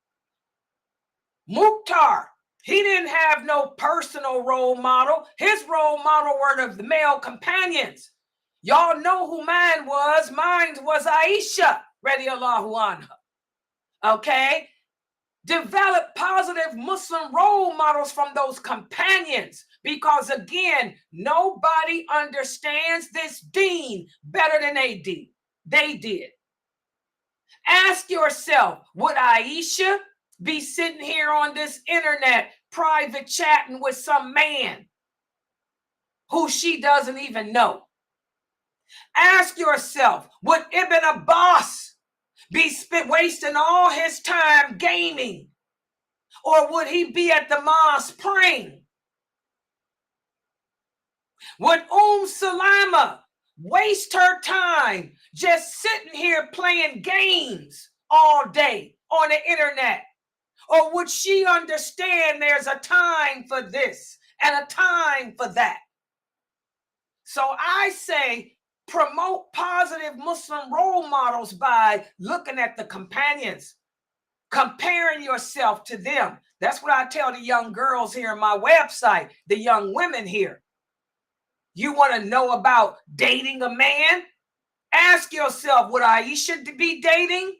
Mukhtar, he didn't have no personal role model. His role model were the male companions. Y'all know who mine was. Mine was Aisha, radiallahu anha. Okay? Develop positive Muslim role models from those companions, because again, nobody understands this deen better than they did. Ask yourself, would Aisha be sitting here on this internet private chatting with some man who she doesn't even know? Ask yourself, would Ibn Abbas be wasting all his time gaming, or would he be at the mosque praying? Would Salama waste her time just sitting here playing games all day on the internet? Or would she understand there's a time for this and a time for that? So I say promote positive Muslim role models by looking at the companions, comparing yourself to them. That's what I tell the young girls here on my website, the young women here. You want to know about dating a man? Ask yourself, would Aisha be dating?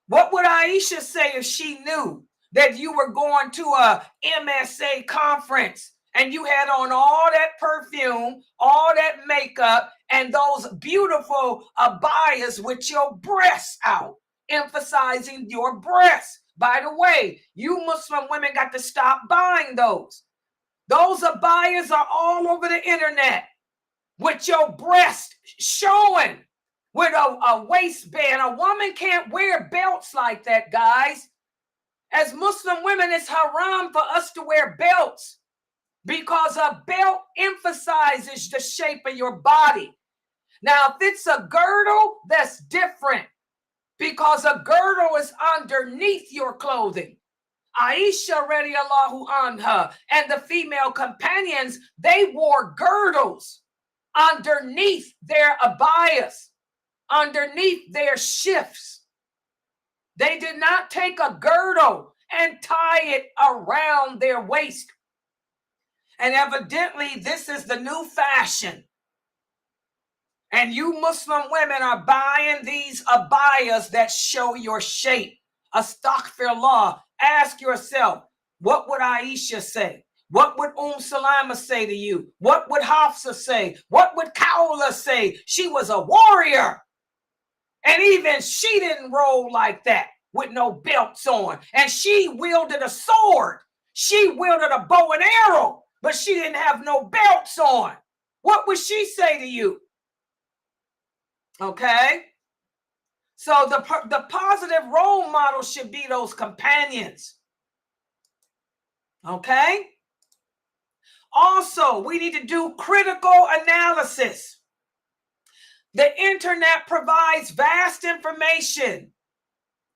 What would Aisha say if she knew that you were going to a MSA conference and you had on all that perfume, all that makeup, and those beautiful abayas with your breasts out, emphasizing your breasts? By the way, you Muslim women got to stop buying those. Those abayas are all over the internet with your breast showing, with a waistband. A woman can't wear belts like that, guys. As Muslim women, it's haram for us to wear belts, because a belt emphasizes the shape of your body. Now, if it's a girdle, that's different, because a girdle is underneath your clothing. Aisha radiallahu anha and the female companions, they wore girdles underneath their abayas, underneath their shifts. They did not take a girdle and tie it around their waist. And evidently, this is the new fashion. And you Muslim women are buying these abayas that show your shape. Astaghfirullah. Ask yourself, what would Aisha say? What would Salama say to you? What would Hafsa say? What would Kaula say? She was a warrior. And even she didn't roll like that with no belts on. And she wielded a sword. She wielded a bow and arrow, but she didn't have no belts on. What would she say to you? Okay? So the positive role model should be those companions. Okay? Also, we need to do critical analysis. The internet provides vast information,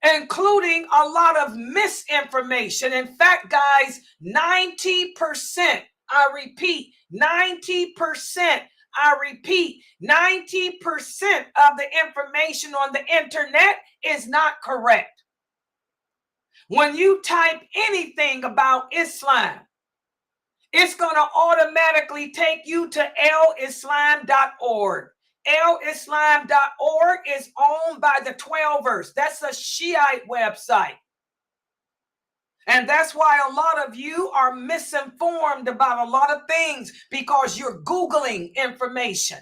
including a lot of misinformation. In fact, guys, 90%, I repeat, 90%, I repeat, 90% of the information on the internet is not correct. When you type anything about Islam, it's going to automatically take you to lislam.org. lislam.org is owned by the 12ers. That's a Shiite website. And that's why a lot of you are misinformed about a lot of things, because you're Googling information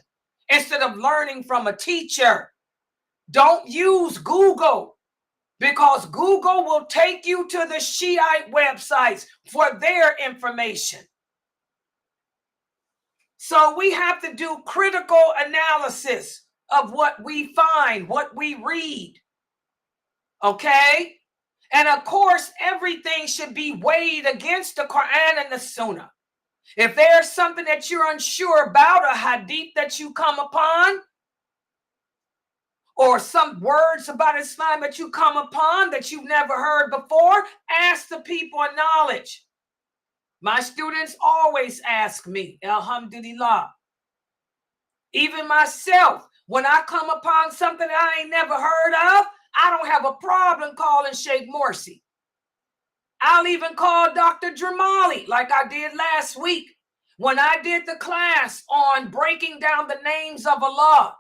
instead of learning from a teacher. Don't use Google, because Google will take you to the Shiite websites for their information. So we have to do critical analysis of what we find, what we read. Okay? And of course, everything should be weighed against the Quran and the Sunnah. If there's something that you're unsure about, a hadith that you come upon, or some words about Islam that you come upon that you've never heard before, ask the people of knowledge. My students always ask me, alhamdulillah. Even myself, when I come upon something that I ain't never heard of, I don't have a problem calling Sheikh Morsi. I'll even call Dr. Dramali like I did last week when I did the class on breaking down the names of Allah.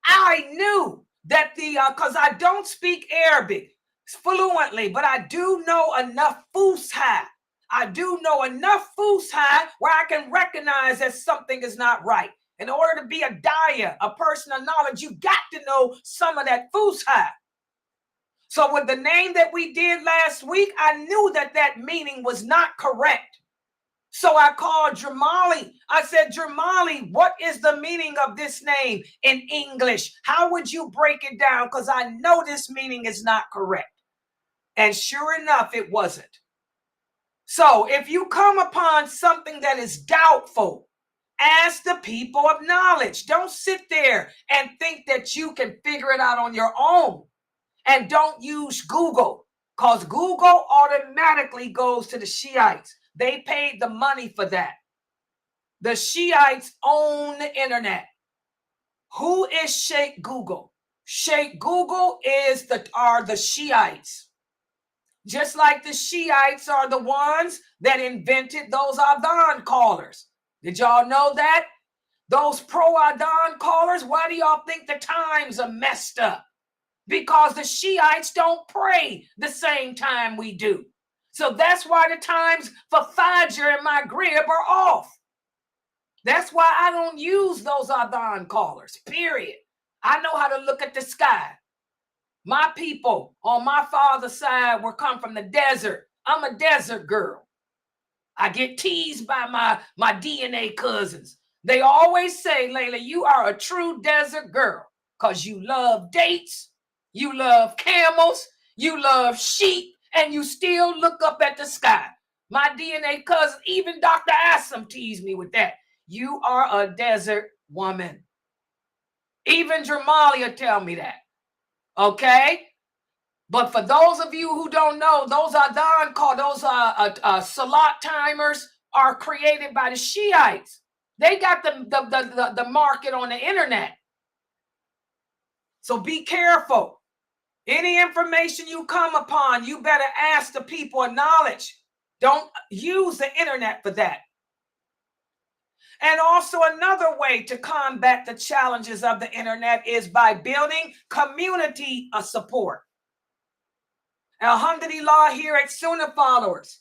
I knew that because I don't speak Arabic fluently, but I do know enough Fusha. I do know enough Fusha where I can recognize that something is not right. In order to be a daya, a person of knowledge, you got to know some of that Fusha. So with the name that we did last week, I knew that that meaning was not correct. So I called Dramali. I said, Dramali, what is the meaning of this name in English? How would you break it down? Because I know this meaning is not correct. And sure enough, it wasn't. So if you come upon something that is doubtful, ask the people of knowledge. Don't sit there and think that you can figure it out on your own. And don't use Google, because Google automatically goes to the Shiites. They paid the money for that. The Shiites own the internet. Who is Sheikh Google? Sheikh Google are the Shiites. Just like the Shiites are the ones that invented those Adhan callers. Did y'all know that? Those pro-Adhan callers, why do y'all think the times are messed up? Because the Shiites don't pray the same time we do. So that's why the times for Fajr and Maghrib are off. That's why I don't use those Adhan callers, period. I know how to look at the sky. My people on my father's side were come from the desert. I'm a desert girl. I get teased by my DNA cousins. They always say, Layla, you are a true desert girl because you love dates, you love camels, you love sheep, and you still look up at the sky. My DNA cousin, even Dr. Assam teased me with that. You are a desert woman. Even Dramali will tell me that. Okay? But for those of you who don't know, those Adhan call those Salat timers are created by the Shiites. They got the market on the internet. So be careful. Any information you come upon, you better ask the people of knowledge. Don't use the internet for that. And also another way to combat the challenges of the internet is by building community support. Alhamdulillah, here at Sunnahfollowers,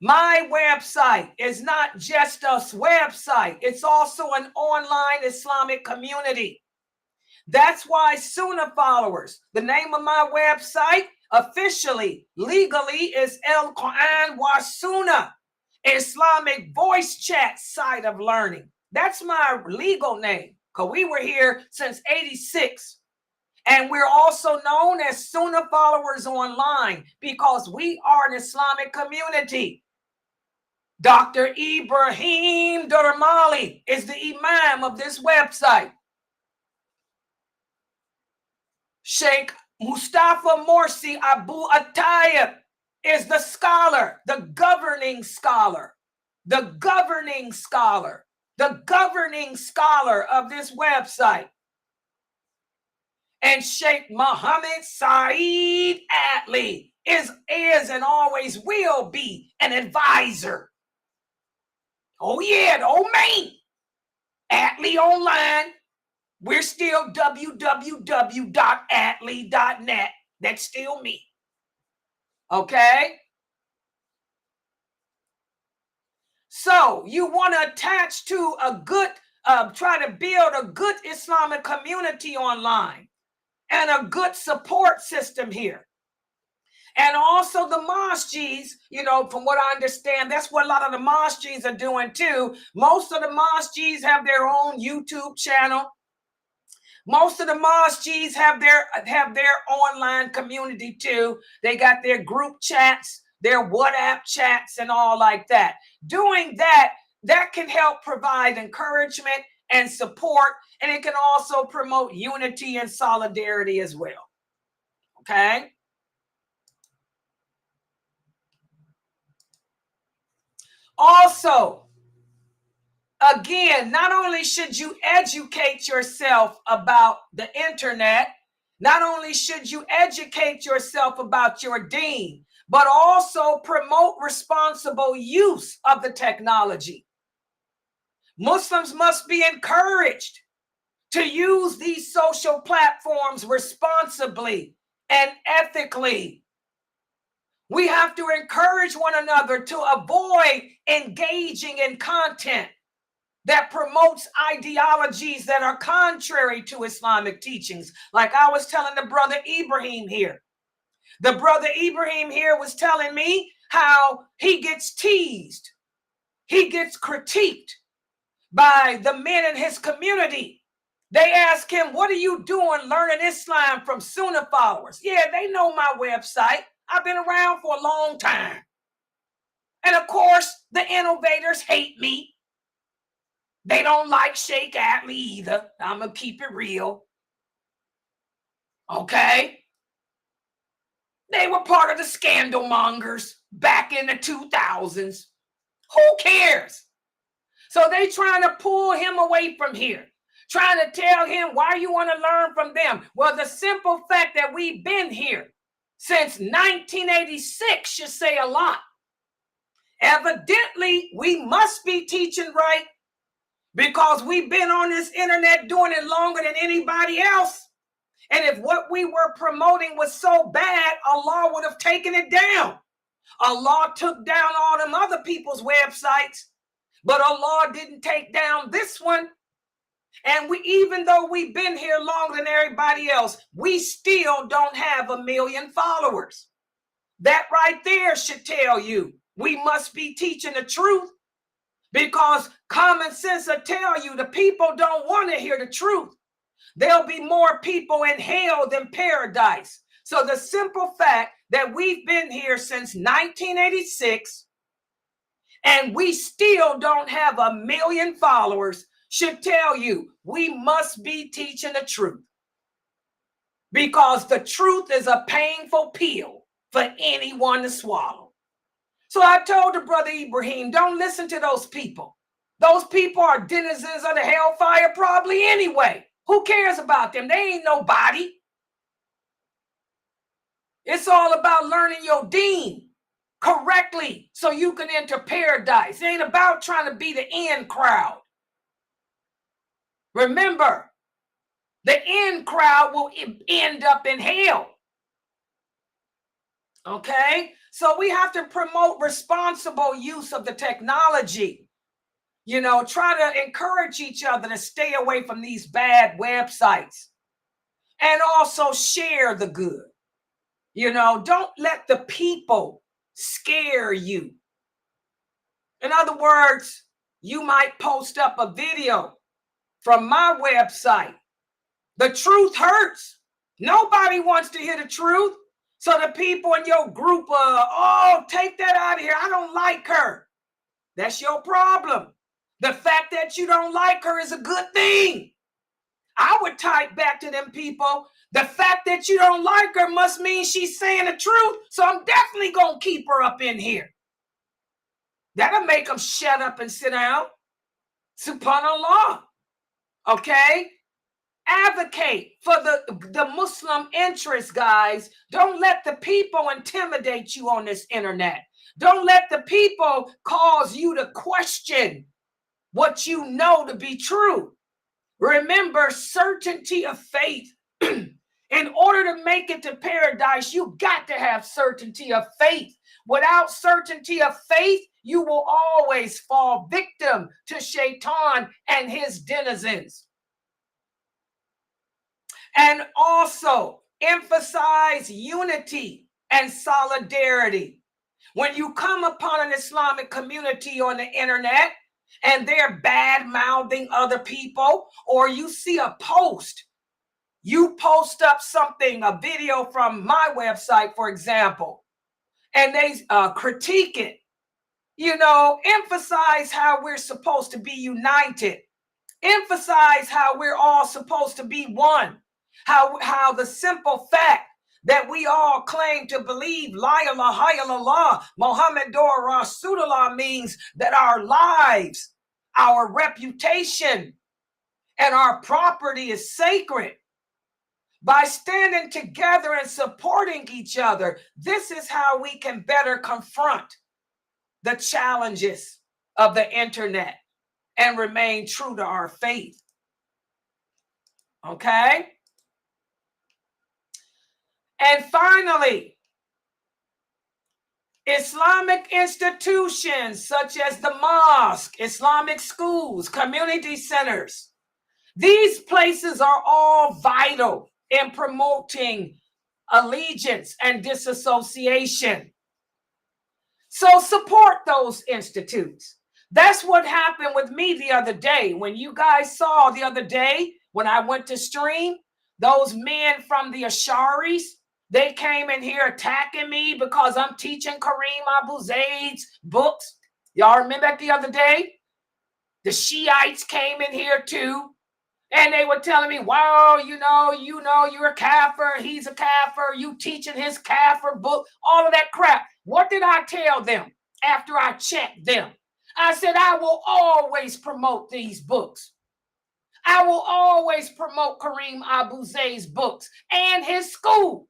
my website is not just a website. It's also an online Islamic community. That's why Sunnahfollowers, the name of my website, officially, legally, is El Quran wa Sunnah, Islamic voice chat site of learning. That's my legal name, because we were here since '86. And we're also known as Sunnahfollowers Online because we are an Islamic community. Dr. Ibrahim Dramali is the imam of this website. Sheikh Mustafa Morsi Abu Attayib is the scholar, the governing scholar, the governing scholar, the governing scholar of this website. And Sheikh Muhammad Saeed Atlee is and always will be an advisor. Oh yeah, the old man. Atlee Online. We're still www.atlee.net. That's still me. Okay? So you want to attach to a good, try to build a good Islamic community online and a good support system here. And also the masjids, you know, from what I understand, that's what a lot of the masjids are doing too. Most of the masjids have their own YouTube channel. Most of the masjids have their online community too. They got their group chats, their WhatsApp chats, and all like that. Doing that can help provide encouragement and support, and it can also promote unity and solidarity as well. Okay? Also, again, not only should you educate yourself about the internet, not only should you educate yourself about your deen, but also promote responsible use of the technology. Muslims must be encouraged to use these social platforms responsibly and ethically. We have to encourage one another to avoid engaging in content that promotes ideologies that are contrary to Islamic teachings. Like I was telling the brother Ibrahim here. The brother Ibrahim here was telling me how he gets teased. He gets critiqued by the men in his community. They ask him, what are you doing learning Islam from Sunnahfollowers? Yeah, they know my website. I've been around for a long time. And of course, the innovators hate me. They don't like Sheikh Atlee either. I'm going to keep it real. Okay? They were part of the scandal mongers back in the 2000s. Who cares? So they trying to pull him away from here. Trying to tell him why you want to learn from them. Well, the simple fact that we've been here since 1986 should say a lot. Evidently, we must be teaching right because we've been on this internet doing it longer than anybody else. And if what we were promoting was so bad, Allah would have taken it down. Allah took down all them other people's websites, but Allah didn't take down this one. And even though we've been here longer than everybody else, we still don't have 1 million followers. That right there should tell you we must be teaching the truth, because common sense will tell you the people don't want to hear the truth. There'll be more people in hell than paradise. So the simple fact that we've been here since 1986 and we still don't have 1 million followers should tell you we must be teaching the truth, because the truth is a painful pill for anyone to swallow. So I told the brother Ibrahim, don't listen to those people. Those people are denizens of the hellfire probably anyway. Who cares about them? They ain't nobody. It's all about learning your deen correctly so you can enter paradise. It ain't about trying to be the in crowd. Remember, the in crowd will end up in hell. Okay? So we have to promote responsible use of the technology. You know, try to encourage each other to stay away from these bad websites. And also share the good. You know, don't let the people scare you. In other words, you might post up a video from my website. The truth hurts. Nobody wants to hear the truth. So the people in your group, oh, take that out of here. I don't like her. That's your problem. The fact that you don't like her is a good thing. I would type back to them people, the fact that you don't like her must mean she's saying the truth. So I'm definitely going to keep her up in here. That'll make them shut up and sit down. Subhanallah. Okay? Advocate for the Muslim interests, guys. Don't let the people intimidate you on this internet. Don't let the people cause you to question what you know to be true. Remember, certainty of faith In order to make it to paradise, you got to have certainty of faith. Without certainty of faith, you will always fall victim to Shaitan and his denizens. And also emphasize unity and solidarity. When you come upon an Islamic community on the internet and they're bad-mouthing other people, or you see a post, you post up something, a video from my website, for example, and they critique it, you know, emphasize how we're supposed to be united. Emphasize how we're all supposed to be one. How the simple fact that we all claim to believe La ilaha illallah Muhammadur Rasulullah means that our lives, our reputation, and our property is sacred. By standing together and supporting each other, this is how we can better confront the challenges of the internet and remain true to our faith. Okay? And finally, Islamic institutions such as the mosque, Islamic schools, community centers, these places are all vital in promoting allegiance and disassociation. So support those institutes. That's what happened with me the other day. When you guys saw the other day, when I went to stream, those men from the Asharis, they came in here attacking me because I'm teaching Kareem Abu Zaid's books. Y'all remember that the other day? The Shiites came in here too. And they were telling me, wow, you know, you're a kafir, he's a kafir, you teaching his kafir book, all of that crap. What did I tell them after I checked them? I said, I will always promote these books. I will always promote Kareem Abu Zaid's books and his school.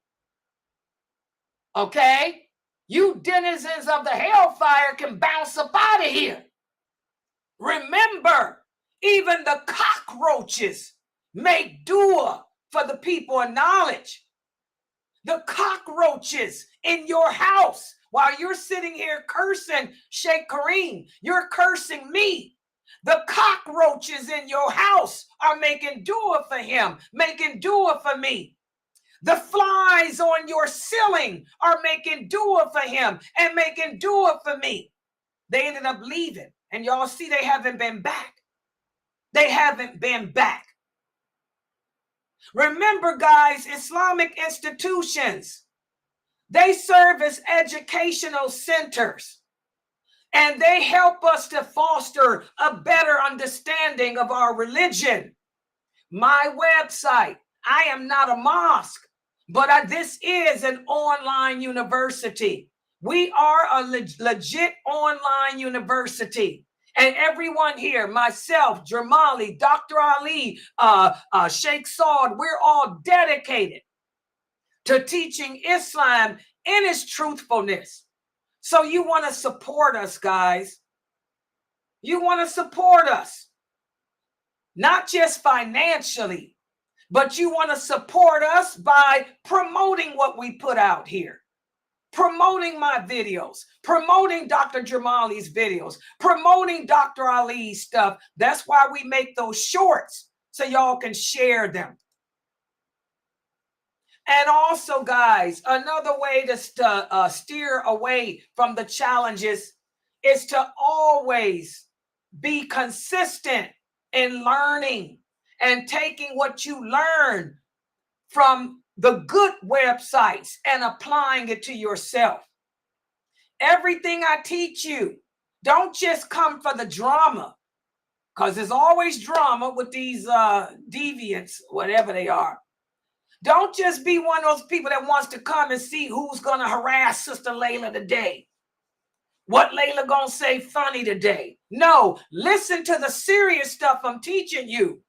Okay? You denizens of the hellfire can bounce up out of here. Remember, even the cockroaches make dua for the people of knowledge. The cockroaches in your house, while you're sitting here cursing Sheikh Kareem, you're cursing me. The cockroaches in your house are making dua for him, making dua for me. The flies on your ceiling are making dua for him and making dua for me. They ended up leaving, and y'all see they haven't been back. They haven't been back. Remember, guys, Islamic institutions, they serve as educational centers, and they help us to foster a better understanding of our religion. My website, I am not a mosque, but this is an online university. We are a legit online university. And everyone here, myself, Jamali, Dr. Ali, Sheikh Saud, we're all dedicated to teaching Islam in its truthfulness. So you want to support us, guys. You want to support us. Not just financially, but you want to support us by promoting what we put out here. Promoting my videos, promoting Dr. Jamali's videos, promoting Dr. Ali's stuff. That's why we make those shorts, so y'all can share them. And also, guys, another way to steer away from the challenges is to always be consistent in learning and taking what you learn from the good websites and applying it to yourself. Everything I teach you, don't just come for the drama, because there's always drama with these deviants, whatever they are. Don't just be one of those people that wants to come and see who's going to harass Sister Laila today. What Laila going to say funny today? No, listen to the serious stuff I'm teaching you.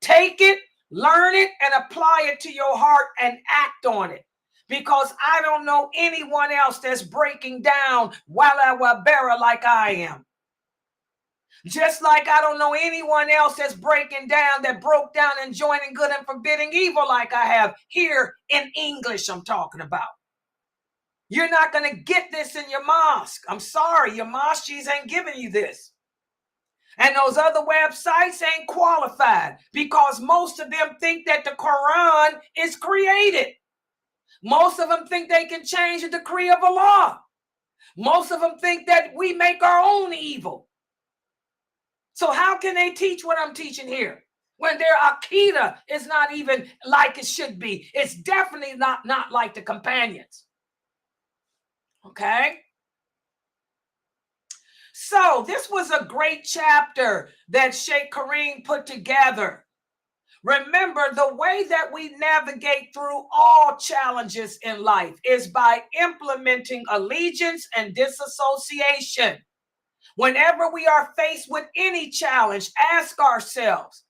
Take it, learn it, and apply it to your heart and act on it. Because I don't know anyone else that's breaking down Wal Bara like I am. Just like I don't know anyone else that broke down enjoining good and forbidding evil like I have here in English I'm talking about. You're not going to get this in your mosque. I'm sorry, your mosques ain't giving you this. And those other websites ain't qualified because most of them think that the Quran is created. Most of them think they can change the decree of Allah. Most of them think that we make our own evil. So how can they teach what I'm teaching here when their Aqidah is not even like it should be? It's definitely not like the companions. Okay? So this was a great chapter that Sheikh Kareem put together. Remember, the way that we navigate through all challenges in life is by implementing allegiance and disassociation. Whenever we are faced with any challenge, ask ourselves,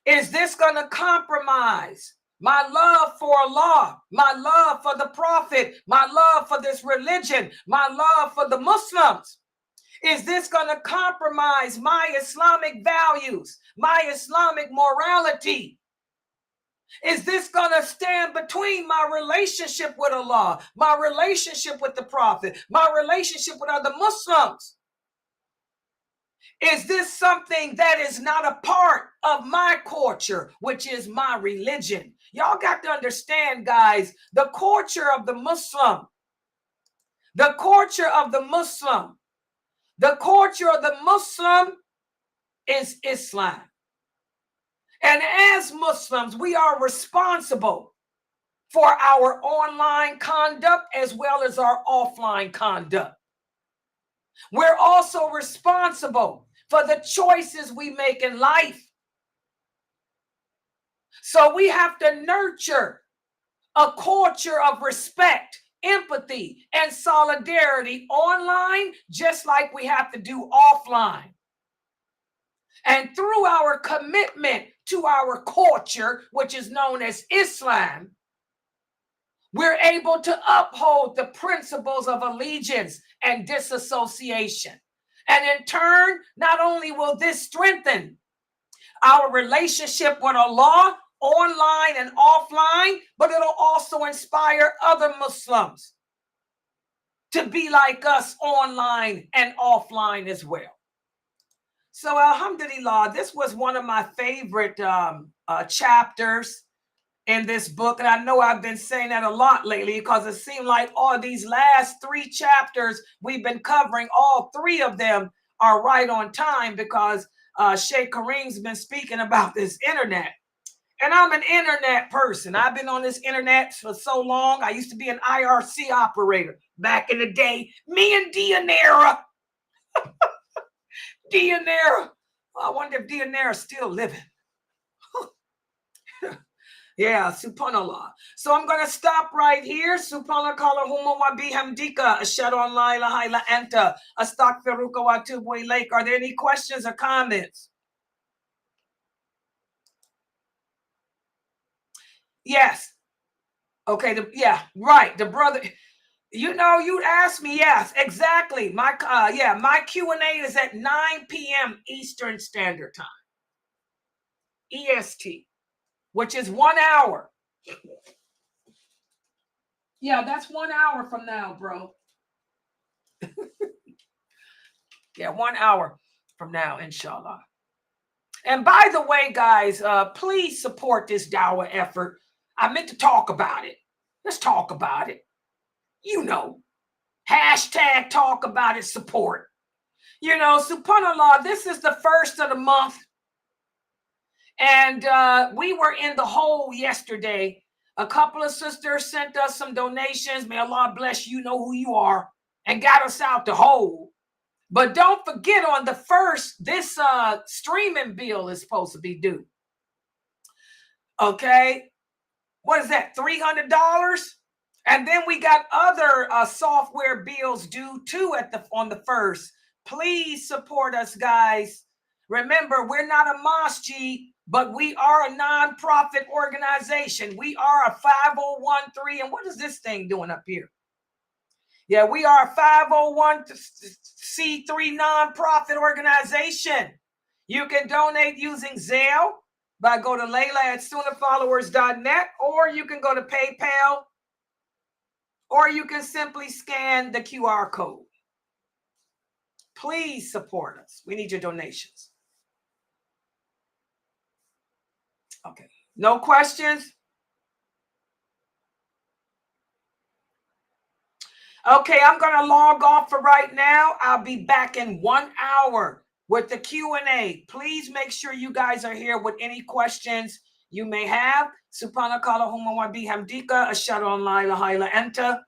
is this going to compromise my love for Allah, my love for the Prophet, my love for this religion, my love for the Muslims? Is this going to compromise my Islamic values, my Islamic morality? Is this going to stand between my relationship with Allah, my relationship with the Prophet, my relationship with other Muslims? Is this something that is not a part of my culture, which is my religion? Y'all got to understand, guys, the culture of the Muslim, the culture of the Muslim, the culture of the Muslim is Islam. And as Muslims, we are responsible for our online conduct as well as our offline conduct. We're also responsible for the choices we make in life. So we have to nurture a culture of respect, empathy, and solidarity online, just like we have to do offline. And through our commitment to our culture, which is known as Islam, we're able to uphold the principles of allegiance and disassociation. And in turn, not only will this strengthen our relationship with Allah, online and offline, but it'll also inspire other Muslims to be like us online and offline as well. So alhamdulillah, this was one of my favorite chapters in this book. And I know I've been saying that a lot lately because it seemed like all these last 3 chapters we've been covering, all 3 of them are right on time because Sheikh Kareem's been speaking about this internet. And I'm an internet person. I've been on this internet for so long. I used to be an IRC operator back in the day. Me and Dianera. Dianera. I wonder if Dianera's still living. Yeah, subhanallah. So I'm going to stop right here. Subhanallah Allahumma wa bihamdika. Ashhadu an la ilaha illa anta. Astaghfiruka wa atubu ilayk. Are there any questions or comments? Yes. Okay. Yeah, right. The brother, you know, you asked me. Yes, exactly. My my Q&A is at 9 p.m. Eastern Standard Time. EST. Which is 1 hour. Yeah, that's 1 hour from now, bro. Yeah, 1 hour from now, inshallah. And by the way, guys, please support this dawah effort. I meant to talk about it. Let's talk about it. You know, hashtag talk about it, support. You know, subhanallah, this is the first of the month. And we were in the hole yesterday. A couple of sisters sent us some donations. May Allah bless you, know who you are, and got us out the hole. But don't forget on the first, this streaming bill is supposed to be due. Okay. What is that? $300? And then we got other software bills due too on the first. Please support us, guys. Remember, we're not a masjid, but we are a non-profit organization. We are a 501(c)(3). And what is this thing doing up here? Yeah, we are a 501c3 nonprofit organization. You can donate using Zelle by go to Laila at Sunnahfollowers.net, or you can go to PayPal, or you can simply scan the QR code. Please support us. We need your donations. Okay. No questions? Okay, I'm going to log off for right now. I'll be back in 1 hour with the Q&A. Please make sure you guys are here with any questions you may have. Subhanakallahumma wa bihamdika ashhadu an la ilaha illa anta